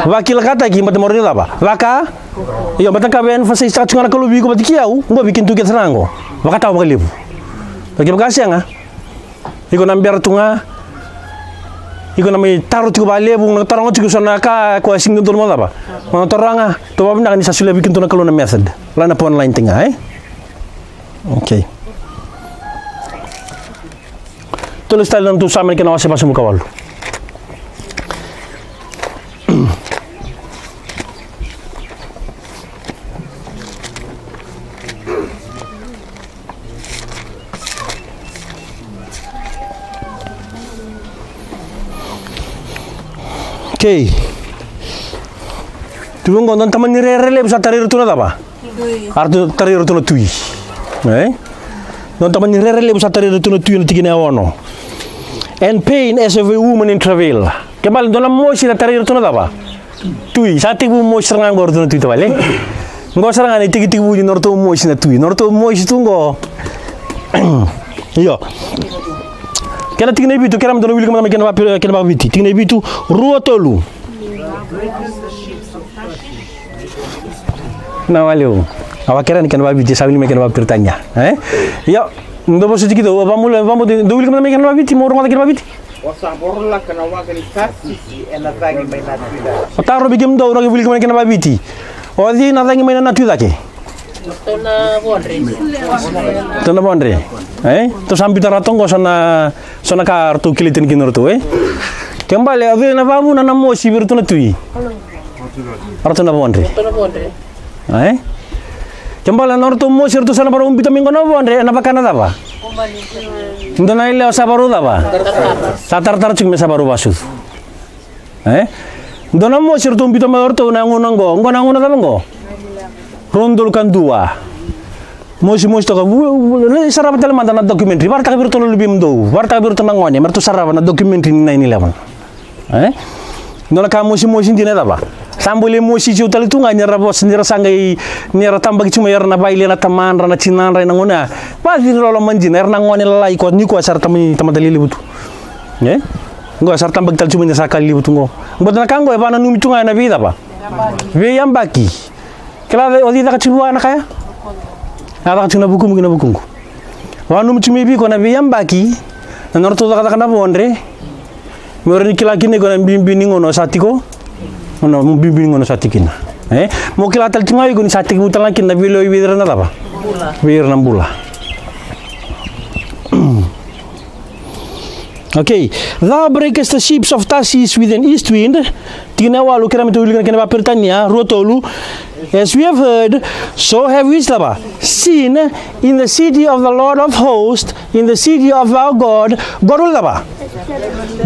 Wakil kata ki mata morno apa? Waka? Yo mata ka ben fasa sta cunga ko lubi ko batikiau, ngo bikin tu ke serango. Waka tahu bakalibu. Bagi bagasi nga. Iko nambiar tunga. Iko nami taruh tu balebu ng tarango tu sana ka ko sing dun mo apa? Mga toranga, to ba mina ni sa sula bikin tu na kalona method. Lana po online tinga Okay. Tulis tayo ng sa amin kinawa si Pastor Mukawal. Okay. Tulung gondon taman ni rele bisa tarir tu na apa? Artu tarir tu na tui. Non taman ni rele bisa tarir tu na tui na tigina ono. And pain as of a woman in travail. Kembali dalam mosi na tarir tu na apa? Tui. Sati bu mosi serangan baru tu na tui tu balik. Ngau serangan itu kita bu di norto mosi na tui. Norto mosi tu ngau. Yo. Kena tinggal itu kira mendona willy kemana kena babiti. Tinggal itu ruo tolu. Nawaliu. Awak kira ni kena babiti. Sabi ni kena babiti tanya. Yo. Ndo bosu dikit vamos do willy kemana kena babiti. Mau orang kena babiti. Wasaborla kana wagani kasi enatagi may natuda. Otaro bigem do orang willy kemana kena babiti. Odi natangi may natuda ke. Tona bondre. To sampai taratongo sana kartu kilitin kinur tu Kembali ave na bamu na namo si virtu na tui. Arto na bondre. Kembali na orto mo sirtu sana baru umpita minggo na bondre na pakana daba. Ndona ile sabaru daba. Satar cing me sabaru basud. Ndona mo sirtu umpita ma orto na ngunango. Ngunango daba ngo. Rondol kan dua. Mosi to ka sarap tele mandana documentary warta biru to lebih mdo warta biru to nangone mertu sarap na documentary ni 9/11 nola ka mosi dina daba sambole mosi ci utal tu nganya rabos ni rasangai ni ratambagi cuma yarna baile na taman rana cinan rana ngona pasti lolo manjin erna ngone lai ko ni ko sar tammi tamadali libutu ngo sar tambag tal cuma ni sakal libutu ngo mbodana kango e bana numi tunga na vida ba we yambaki kala odi da kachua na kaya ada kachuna buku mungkin buku Wanu mchumi kona biyambaki na norto kata kana bondre. Mori kila kine kona bimbini ngono satiko. Ngono bimbini ngono satikina. Mo kila tal tingai kuni satik butala kinna bilo ibidra na tapa. Bula. Wir na bula. Okay, thou breakest the ships of Tarsus with an east wind. Tinawa lu kira mitu ulikan kena pertanya rotolu. As we have heard, so have we seen in the city of the Lord of hosts, in the city of our God. God will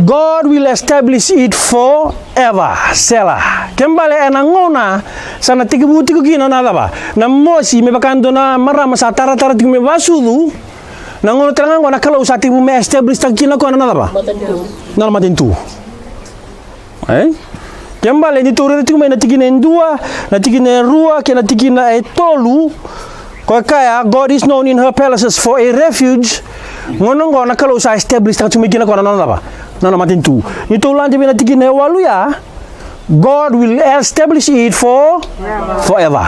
God will establish it forever. Selah. Kembali enangona sana tikibu kina na laba. Na mosi mebakando na marama sa tara tiku mebasudu. Nangono terang wana kalau usati mu me establish takina ko na laba. Na matentu. Kembali ni turu tiku me na tikina endua, na tikina rua, kena tikina etolu. Ko kaya God is known in her palaces for a refuge. Ngono ngona kalau usa establish takina ko na laba. Na matentu. Ni tolan de na tikina walu ya. God will establish it forever.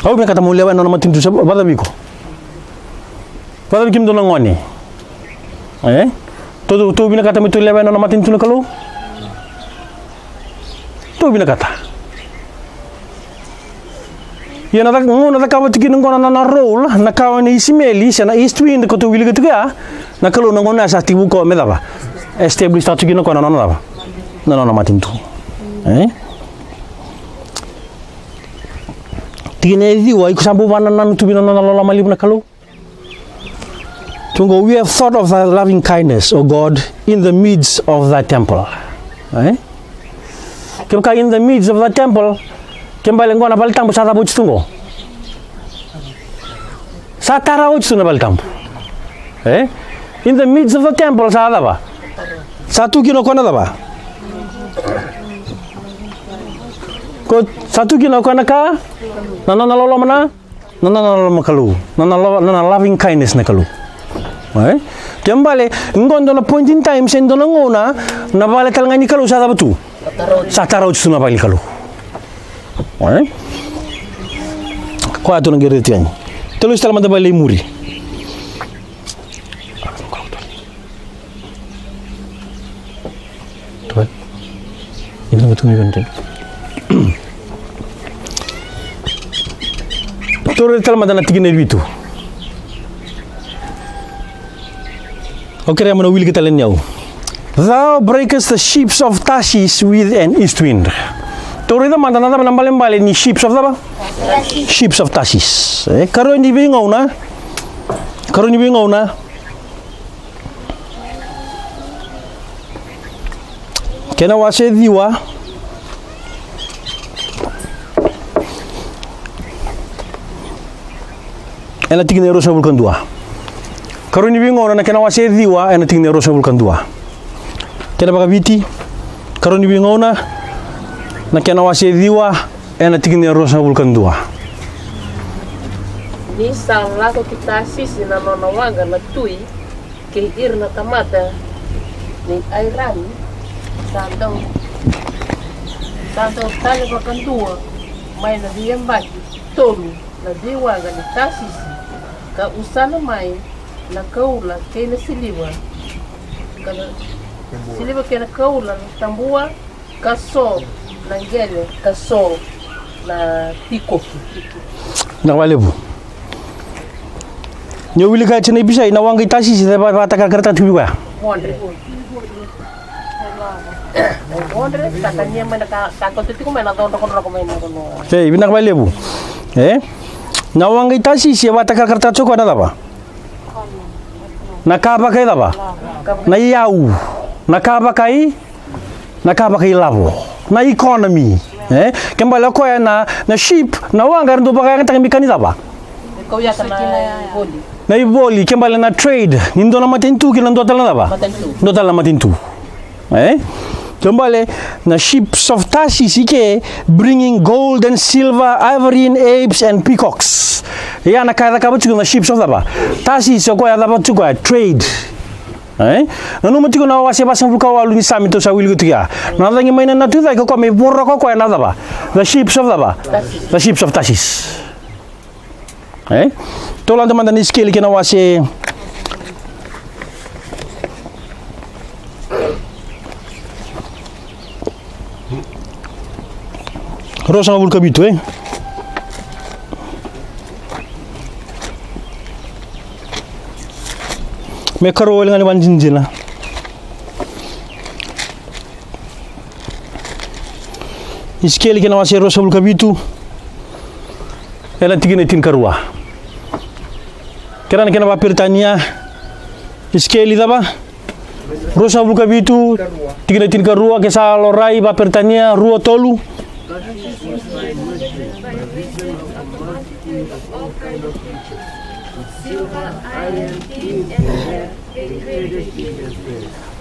Kau punya kata mulia wana matin tu sebab pada biko. Pada bikim tu nangoni. Tu bina kata mitu lewa wana matin tu nakalu. Tu bina kata. Ya nada kau tikin ngona na roll na kau ni isimeli sana east wind ko tu wili gitu ya. Nakalu ngona sa tibu ko medaba. Establish tatu kino ko na ba. Na matin tu. Tigine diwa ikusambu wana nanu tubina na lola malib na kalu. Tungo, we have thought of thy loving kindness, O God, in the midst of thy temple. Kemka in the midst of the temple, kembali ngona baltambu sa tabu tungo. Sa tara uchu na baltambu. In the midst of the temple sa ba. Satu kino kona ba. Ko satu kino kona ka nana lolo mana nana lolo makalu nana loving kindness na kalu kembali ngondo na point in time sendo na ngona na bale talangani kalu sa batu sa taraw na bali kalu ko ato na gere tiyan tuloy sa lamanda bali muri tuwa ini betul ni kan Tore tal madana tigine bitu. Okay, amana wili kita len yaw. Thou breakest the ships of Tarsus with an east wind. Tore da madana da nambale ni ships of da ba? Ships of Tarsus. Karo ni bingaw na. Kena wase diwa. Ena tigine rosa vulkan 2. Karuni bingo na kena wase diwa ena tigine rosa vulkan 2. Kena baka viti. Karuni bingo na kena wase diwa ena tigine rosa vulkan 2. Ni sala ko kita sisi na nonawaga na tui ke irna tamata ni airan sandong tali vulkan 2 mai na diembaki tolu na diwaga ni tasisi ka usana mai na kaula kena siliwa kena kaula tambua kaso na ngele kaso na pikoki na walebu nyo wili ka chene bisa ina wanga itasi si ba ta karta tibiwa Ondre takanya mana ka ko titi ko mana don ko ko mana ko binak walebu na wanga itasi si ba ta karta choko na ba nakaba kai ba na yau nakaba kai lavo na economy kembali ko na ship na wanga ndo ba ka mekani ba ko ya kana boli na iboli kembali na trade nindo na matintu kila ndo tala ba ndo tala matintu kembali na ships of Tarsus ike bringing gold and silver, ivory and apes and peacocks. Ya na kada ka butu na ships of ba Tarsus ko ya da butu ko trade na no mutiko na wase basan buka walu ni samito sa wili gutu ya na dangi mai na tu dai ko me borro ko na da ba the ships of Tarsus Tola teman-teman skill kena wase rosa vulka bitu me karo wala ngani wan jinjina iskeli kena wase rosa vulka bitu ela tigine tin karwa kerana kena Britania iskeli daba rosa vulka bitu tigine tin karwa ke sa lorai Britania rua tolu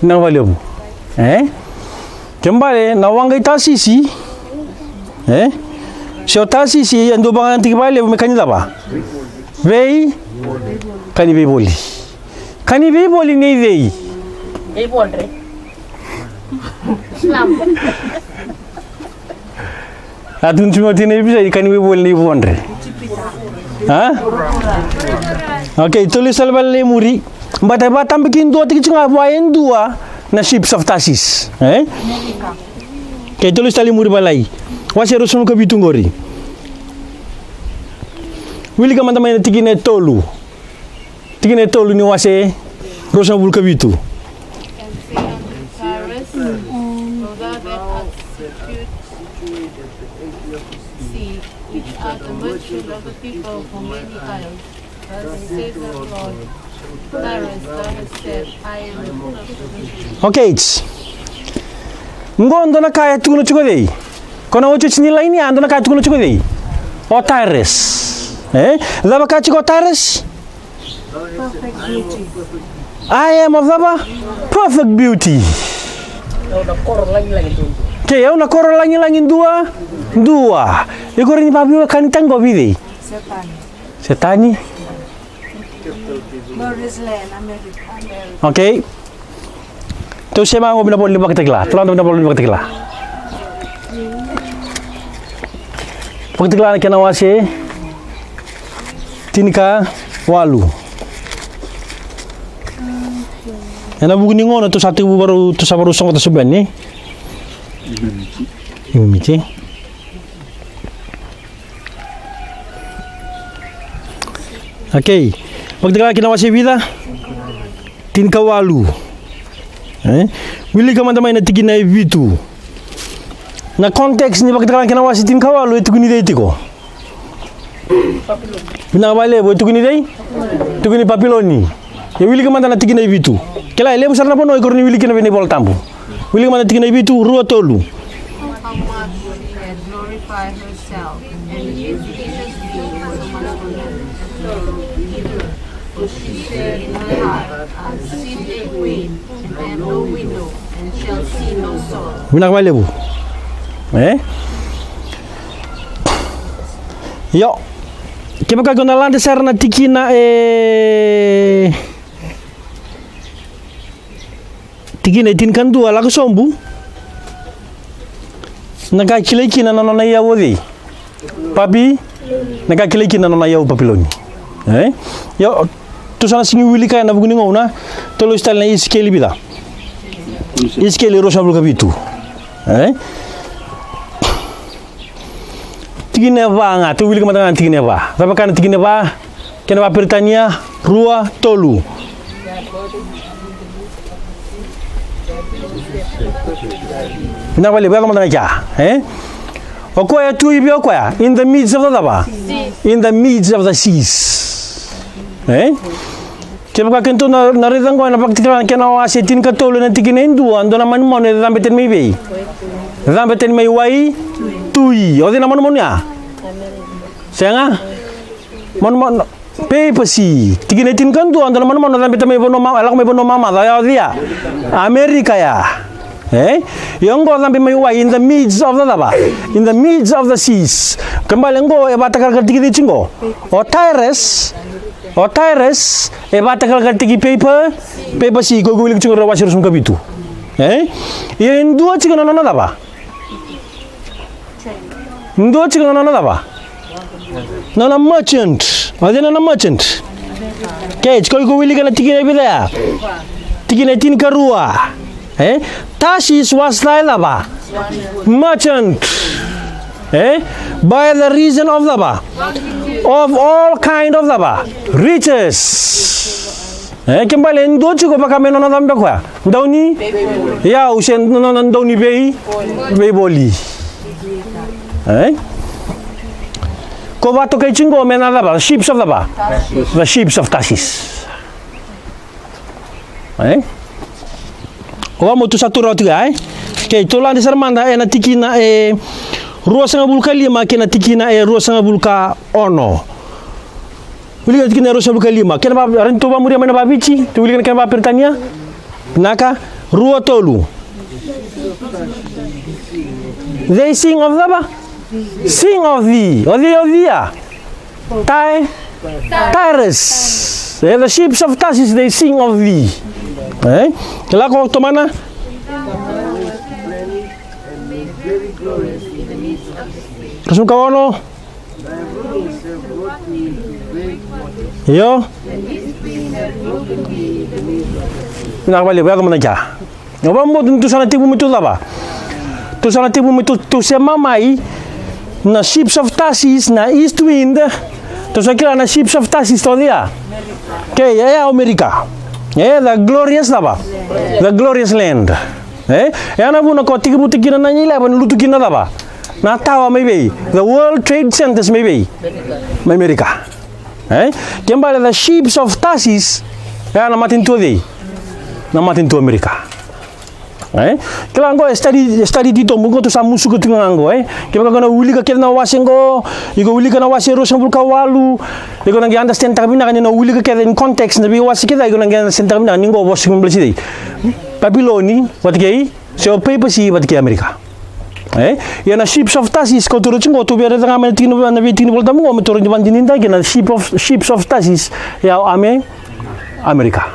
na valeu kembali na wanga itasisi se otasisi ando bangan tiki bale mekani daba vei kani vei boli nei vei bondre slam atun cuma tini bisa kani vei boli nei bondre okay tulis albale muri mbata batam bikin dua tiki cunga buayen dua na ships of tasis okay tulis tali muri balai wase rosun ka bitungori wili kama tamay tigine tolu ni wase rosun bul ka bitu which are the virtues of the people from many isles. Thus says the Lord, Cyrus, thou hast said, I am the full of the okay ngondo na kaya tuno chukodei kono ocho chinila ini ando na kaya tuno chukodei o Tyrus daba kaya chiko Tyrus perfect beauty. I am of daba perfect beauty okay una koro langin dua iko rini papi kan tango vidi setani okay tu sema ngo bina boleh baktegla tulang bina boleh baktegla baktegla kena wase tinika walu ena bugni ngono tu satu baru tu sabaru song tu sebenni Imici. Okay. Pagdala kina wasi vida tin kawalu. Wili kama tamay na tigina vitu. Na context ni pagdala kina wasi tin kawalu itu kuni dei tiko. Bina bale bo itu kuni dei? Itu kuni papiloni. Ya wili kama na tigina vitu. Kela ele besar na pono ikorni wili kina beni Volatabu. Wili kama na tigina vitu rua tolu. How much she had glorified herself, and his gracious being was among them. For she said in her heart, I'll sit a queen, I am no widow, and shall see no sorrow. Bina bale bu. Yo. Kibaka kona lande sarna tikina tikina tin kandu ala ko sombu. Naga kileki na nona ya wodi papi naga kileki na nona ya papiloni yo to sana singi wili kay na buguni ngona to lo stal na iskeli bida iskeli rosa bul kabitu tigine ba nga to wili ka matanga tigine ba saba kan tigine ba kena ba Britania rua tolu na wale ba kama ja okoya tu ibi okoya in the midst of the daba in the midst of the seas kema kento na redan ko na paktikran kena wase tin ka tolo na tikine ndu ando na manmo ne dambeten mai bei dambeten mai wai tui odi na manmo nya senga manmo pepasi tikine tin kan tu ando na manmo na dambeten mai bono mama alak mai bono mama ya dia Amerika ya Yongo zambi mayuwa in the midst of the daba, in the midst of the seas. Kembali ngo e batakal kartiki di chingo. O Tyrus e batakal kartiki paper si go gulik chingo rawa sirusum kabitu. Yen dua chingo nona daba. Dua chingo nona daba. Nona merchant Adena na merchant. Kage koi ko wili kana tikina bida. Tikina tin karua. Tasis was ba? Merchant. By the reason of the ba. Of all kind of the ba. Riches. Kembali ndo chuko baka meno na dambe kwa. Ndoni? Ya usen no ndoni bei boli. Ko ba to kay chingo mena da ba, ships of the ba. The ships of Tasis. O mo tu satu roti ai. Kay to lan sermanda na tikina rua sanga bulka 5 kena tikina rua sanga bulka ono. Uli kan tikina rua sanga bulka 5. Kena ba rento ba muria mana ba bici? Tu uli kan ba pertania? Naka rua tolu. They sing of the ba? Sing of thee. Of thee. Tyrus. The ships of Tarsus, they sing of thee. Kela ko to mana? Rasul kawono. Yo. Nakabali ba mana ja? Ngaba mo tu sana tibu mitu ba? Tu sana tibu mitu tu sema mai na ships of Tarsus na east wind. Tu sa kira na ships of Tarsus to dia. Okay, America. The glorious ba? The glorious land. Na buna ko tibu tikina na nyila ban lutu kina ba? Na tawa maybe the World Trade Centers maybe. America. Kembali the ships of Tarsus na matin tu dia. Na matin tu America. Kila ngo study dito mungo to sa musu ko tingango kaya kana uli ka kena wasengo igo uli kana wasero sa bulka walu igo nang understand takabina kanina uli ka kaya in context na bi wasikida igo nang understand takabina ningo wasing blasi Babiloni wat kay so papacy wat kay Amerika yana ships of Tarsus ko turo chingo to bere nga man tinu na bitinu bolta mo turo ni bandininda kena ships of Tarsus ya Amerika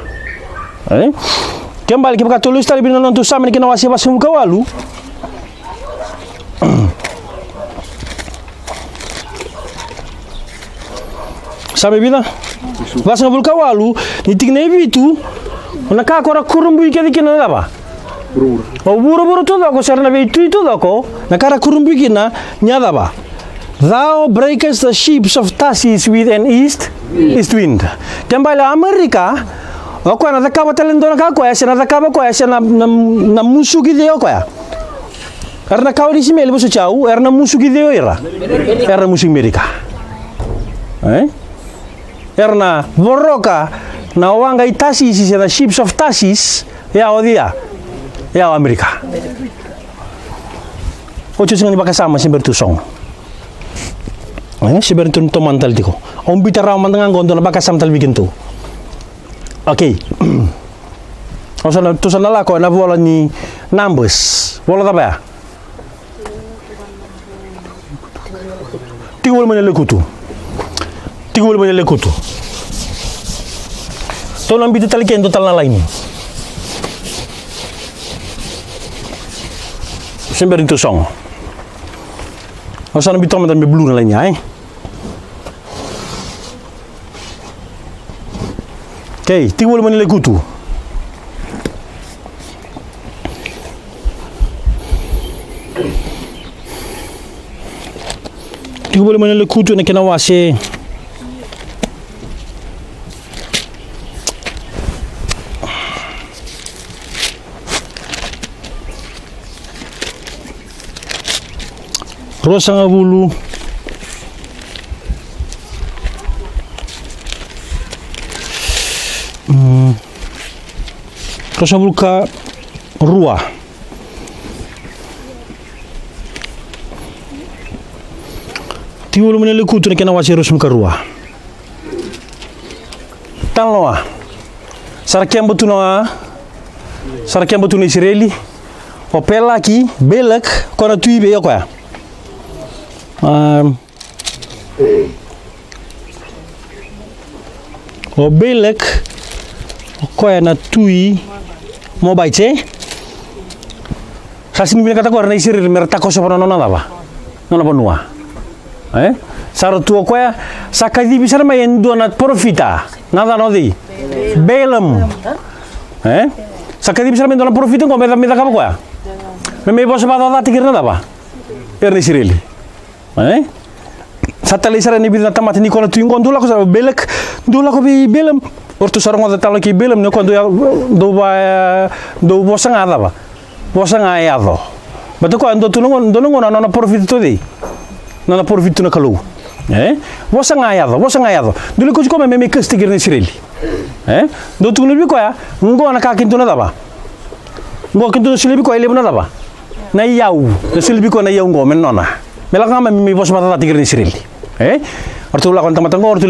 Kembali kita tulis tadi bina nonton sama ni kena wasi muka walu. Sampai bina wasi muka walu ni tinggal itu nak kora kurumbu ikan ikan apa? Buru tu dah ko serna itu dah ko nak kara kurumbu ikan nyada apa? Thou breakest the ships of Tarsus with an east wind. Kembali Amerika. Ako na nakaba talendo na kako na nakaba ko na musu gideo ko ya. Karena kau di sini lepas jauh, karena musu gideo era. Karena musu Amerika. Karena boroka na wanga Tarsus is the ships of Tarsus ya odia. Ya Amerika. Ocho sing bakasama si bertusong. Si bertun to mantal diko. Om bitara mandangan gondo na bakasam tal bikin tu. Okay. Tu sana lah ko na bola ni numbers. Bola apa ya? Tigul menele kutu. Tu nambi tu taliken tu talna lain. Sember itu song. Osana bitom dan me blue na lainnya Okay, tigul menile kutu. Tigul menile kutu na kena wase. Rosa ngabulu. Rosa bulka rua. Tiwul menele kutu na kena wasi rosa bulka rua. Tanloa. Sarakian betuna Israeli. O pelaki belak kona tuibe yoko ya. O belak ko ya na tui mo baiche kasini bina kata ko na isiri merta ko so nona ba nona bonua Saratu ko ya sakadi bisar ma yendo na profita. Nada no di. Balaam. Sakadi bisar ma yendo na profita ko meda ka ko ya. Me bosa ba da tikir na ba. Erni sireli. Satali sara ni bidna tamati ni kono tuingon dula ko sa belek dula ko bi Balaam. Ortu sarong da talo ki Balaam ne ko do bosa ngada ba. Bosa ngayado. Bato ko ando tulungon na profita to di. Na profita na kalu. Bosa ngayado. Dulu ko me kestigir ni sireli. Do tunu bi ko ya ngo na ka kintu na daba. Ngo kintu silibi ko ile na daba. Na yau, na silibi ko na yau ngo men nona. Mela ngama mi bosa mata tigir ni sireli. Ortu la kon tamatango ortu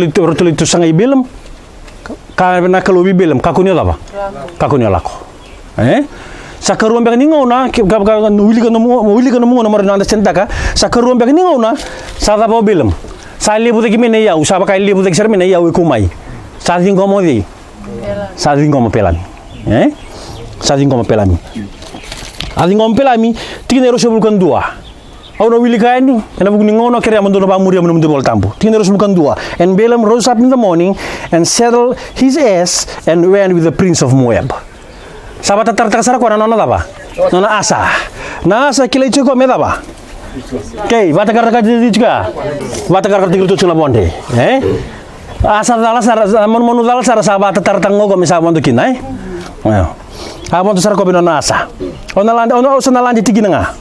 itu sangai Balaam. Ka na kalu bi Balaam ka kunyo daba. Ka kunyo lako. Sakaruan bek ningo na wili ka no na marina understand ka sakaruan bek ningo na sa daba Balaam. Sa libu de kimene yau sa ba kai libu de sermene yau kumai. Sa dingo mo di. Sa dingo mo pelami. Sa dingo mo pelami. Adingo mo pelami tinero sebul kan dua. Au no wili ka ni ena bugu ningo no kere amondo ba muri amondo Volatabu. Tinero sebul kan dua. And Balaam rose up in the morning and saddled his ass and went with the prince of Moab. Sabata tartasara ko na nona daba. Nona asa. Na asa kile chiko me daba. Okay, bata karaka di juga. Bata karaka tigil tu cula bonde. Asa dala sara monu dala sara sabata tartango ko misa bondu kinai. Abon tu sara ko bino nasa. Ona landi tigi nga.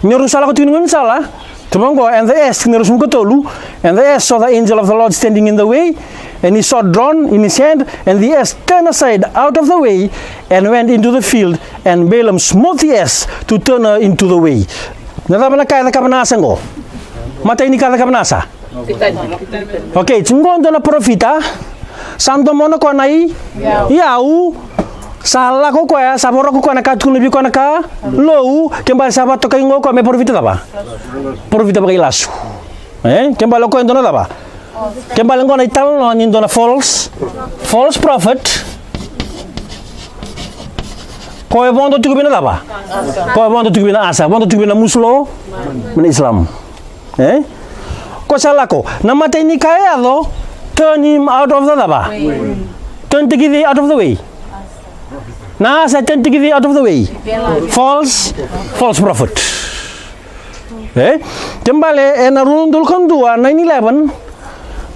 Nyoru sala ko tinu sala. Tumongo and the S nyoru sum ko tolu and the S saw the angel of the Lord standing in the way and he saw drawn in his hand and the S turned aside out of the way and went into the field and Balaam smote the S to turn her into the way. Nadabana kaya kabanasa ngo. Mata ini kaya kabanasa. Okay, tsungondo na profita. Santo mono ko nai. Yau. Sala ko ya saboro ko na katunu bi ko na ka low kembal sabato kay ngo ko me profita ba. Profita ba ilasu. Kembal ko endo na ba. Kembal ngo na ital no nindo na false prophet. Ko e bondo tuku bina ba. Ko e bondo tuku bina asa, bondo tuku bina muslo men Islam. Ko sala ko na mata ini kaya do turn him out of the daba. Turn to give out of the way. Nah, saya turn to give out of the way. False prophet. Kembali na rundul kan dua 9/11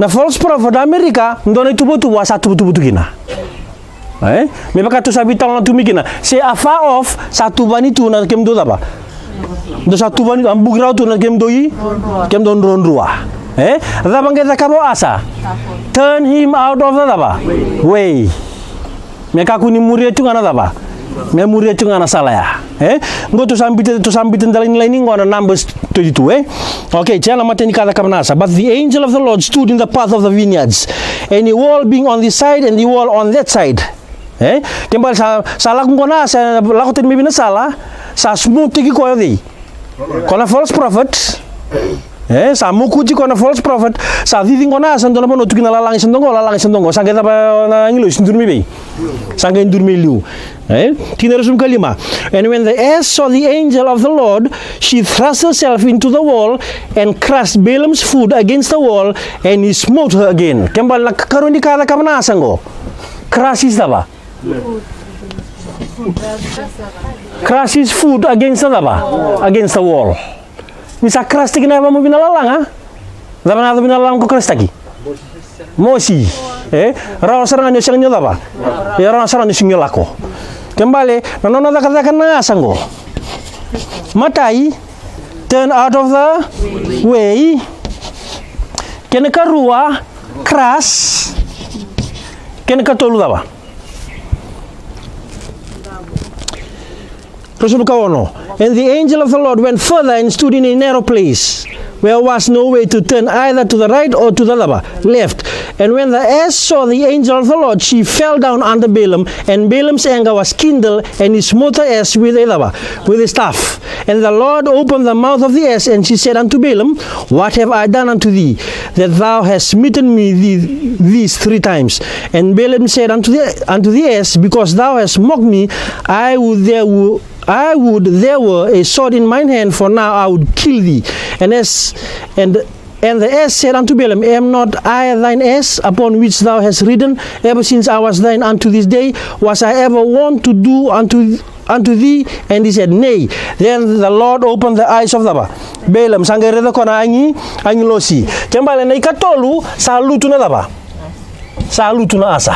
na false prophet Amerika ndona tubutu wa satu butu kina. Me baka tu sabita na tumikina. Se afar off satu bani tu na kem do daba. Do satu bani ambugrau tu na kem doi kem don rondrua. Daba ngeta kabo asa. Turn him out of the daba. Way. Meka kuni muria chunga na daba. Me muria chunga na salaya. Ngo to sambite ndalini laini ngo na Numbers 22. Okay, tell mateni kada kabanasa. But the angel of the Lord stood in the path of the vineyards, and the wall being on this side and the wall on that side. Kembali salah kungona sa lakotin mibina salah sa smooth tiki ko yodi. Kona false prophet. Sa mukuji kona false prophet sa diding kona sa ndona bono tukina lalang sendongo sangeta pa na ngilo sindurmi be. Sangga indurmi liu. Tinerusum kalima. And when the ass saw the angel of the Lord, she thrust herself into the wall and crushed Balaam's foot against the wall, and he smote her again. Kembali na karon di kada kamana sango. Crush is daba. Crush his foot against the daba, against the wall. Bisa crush tiki na mo binalalang ha? Daba na binalalang ko crush tiki. Mosi, raw sarang nyo siyang nyo daba. Raw sarang nyo siyang lako. Kembali, nanonood na katakan na asanggo. Matay, turn out of the way. Kinakarua, crash. Kinakatulu daba. And the angel of the Lord went further and stood in a narrow place, where was no way to turn either to the right or to the left. And when the ass saw the angel of the Lord, she fell down under Balaam, and Balaam's anger was kindled, and he smote the ass with a staff. And the Lord opened the mouth of the ass, and she said unto Balaam, What have I done unto thee, that thou hast smitten me these 3 times? And Balaam said unto the ass, Because thou hast mocked me, I I would there were a sword in mine hand, for now I would kill thee. And the ass said unto Balaam, Am not I thine ass, upon which thou hast ridden? Ever since I was thine unto this day, was I ever wont to do unto thee? And he said, Nay. Then the Lord opened the eyes of the Balaam. Sangereda kona angi losi. Kembali na ikatolu sa lutu na daba. Sa lutu na asa.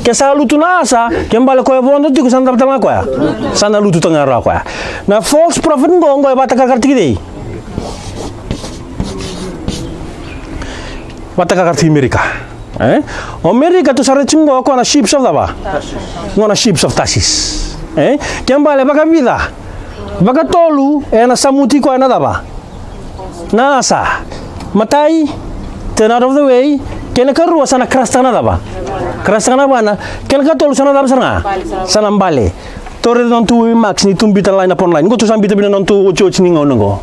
Ke sa lutu na asa, kembali ko bondo tiku sana tanga ko ya. Sana lutu tanga ra ko ya. Na false prophet ngo bata karti dei. Bata karti Amerika. Amerika tu sare chingo ko na ships of daba. Ngona ships of Tarsus. Kembali baka vida. Baka tolu na samuti ko na daba. Nasa matai turn out of the way kena karua sana krastana daba krastana bana kena katolu sana daba sana mbale tore non tu max ni tumbita line upon line go tu sambita bina non tu ocho ni ngo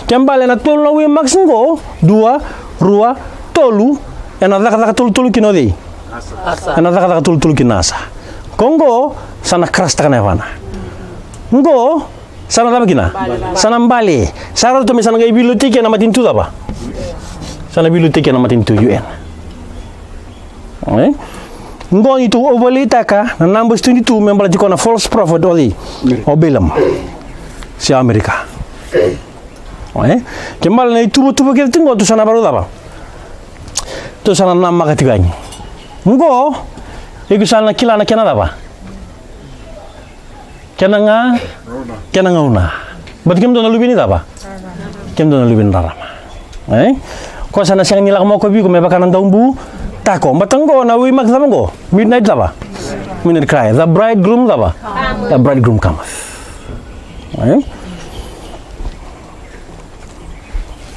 kembale na tolu na max ngo dua rua tolu ena daka tolu kinodi ena daka tolu kinasa kongo sana krastana bana ngo sana daba kina sana mbale sara to mesana ngai biblioteki na matintu daba sana biblioteki na matintu UN ngoni tu obolitaka na numbers 22 membala jikona false prophet oli o Balaam si Amerika kemal na tubo ke tingo tu sana baru daba tu sana nama katigani ngo iku sana kila na kena daba kenanga una but kem dona lubini daba kem dona lubin rama ko sana siang nilak mo ko bi ko me bakanan daumbu tako matango na wi mag go midnight daba midnight cry the bridegroom daba the bridegroom cometh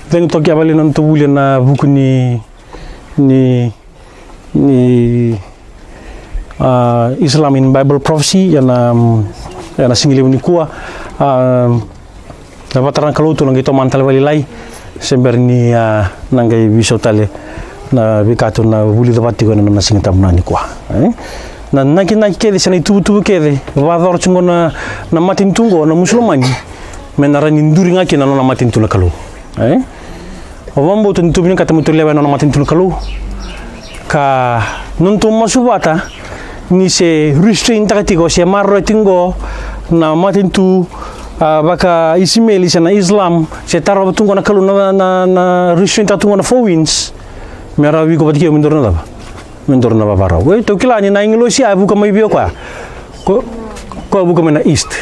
then to kya bali nan to wuli na buku ni Islam in Bible prophecy yana singili ni kuwa na pataran kalau tu nang ito mantal bali lai sember ni nangai bisotale na bikato na wuli dapati ko na singita mna ni kuwa na nakina kede sana tubu kede vador chungo na matin tungo na muslimani menara ni nduri ngaki na matin tula kalau obambo tu tubu ni kata mutulewa na matin tula kalau ka nuntu masubata ni se restrain takatigo se marro tingo na matintu baka isimeli sana Islam se taro tungo na kalu na restrain tungo na 4 winds merawi ko patike mindorna baba we to kila ni na inglo si abu ko mai bio ko abu ko na east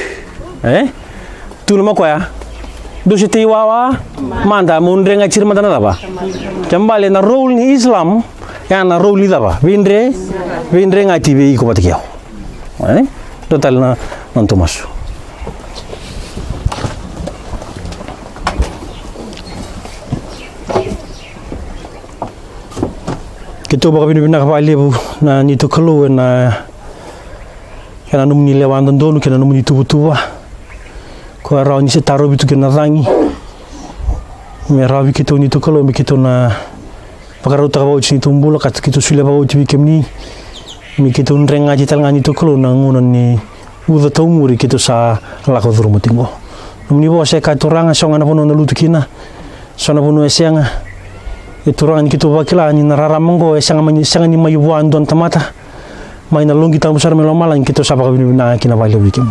tu no ko ya do se tiwawa manda mundre ngachir madana daba kembali na role ni Islam yana role daba vindre ngati be ko patike total na nanto masu kito baka binibina kapali bu na nito kalu na kana numni lewan donu kana numni tubu ko raw ni se taro bitu kana rangi me raw kito nito kalu me kito na pakaro takawo chini tumbula kat kito sule bawo tibi kemni me kito nrenga jital ngani to kalu na ngunan ni uda taumuri kito sa lako duru mutingo numni bo se ka toranga songa na bono na lutukina sona bono esenga iturangan kita bakila ni nararamanggo sanga ni mayuan don tamata may na longi tamu sar melomalan kita sapa kabina kinabali wikim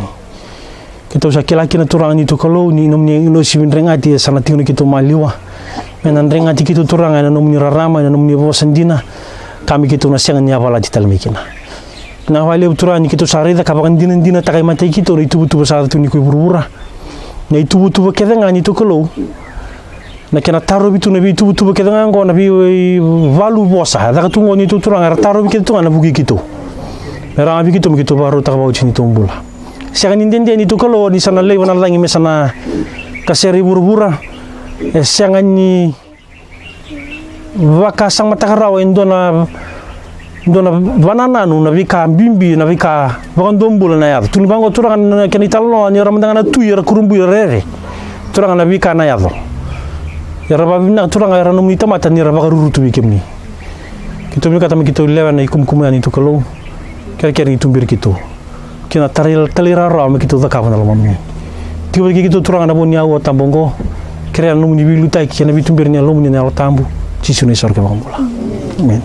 kita usa kila kina turangan itu kalau ni nomni no simin rengati sana tingno kita maliwa menan rengati kita turangan nomni rarama nomni bosandina kami kita na sanga ni abala ditalmikina na wale turangan kita sarida kabakan dina takai mata kita itu butu sa tu ni ku burura na itu butu kedenga ni to kalau na kena taro bitu na bitu kita ngango na bi valu bosa da katungo ni tuturanga taro bitu tu na bugi kitu era bi kitu baru tak bau chini tumbula siang ni ndende ni tu kalau ni sana le wana langi mesana kaseri burbura siang ni waka sang matakaraw indona banana nu na bika bimbi na bika bakandombula na ya tuni bango turanga kena italo ni ramandanga na tu yera kurumbu yere turanga na bika na yado yara babina turanga yara numni tamata ni raba rurutu bikemni kito mi kata mi kito lewa na ikum kumani to kalau kira-kira itu bir kito kina talira ra mi kito zakava na lamamni Kiwa kiki turanga na boni au tambongo. Kira no muni bilu tai kena bitumbernya lo muni na tambu. Cisu ne sorke bambola. Amen.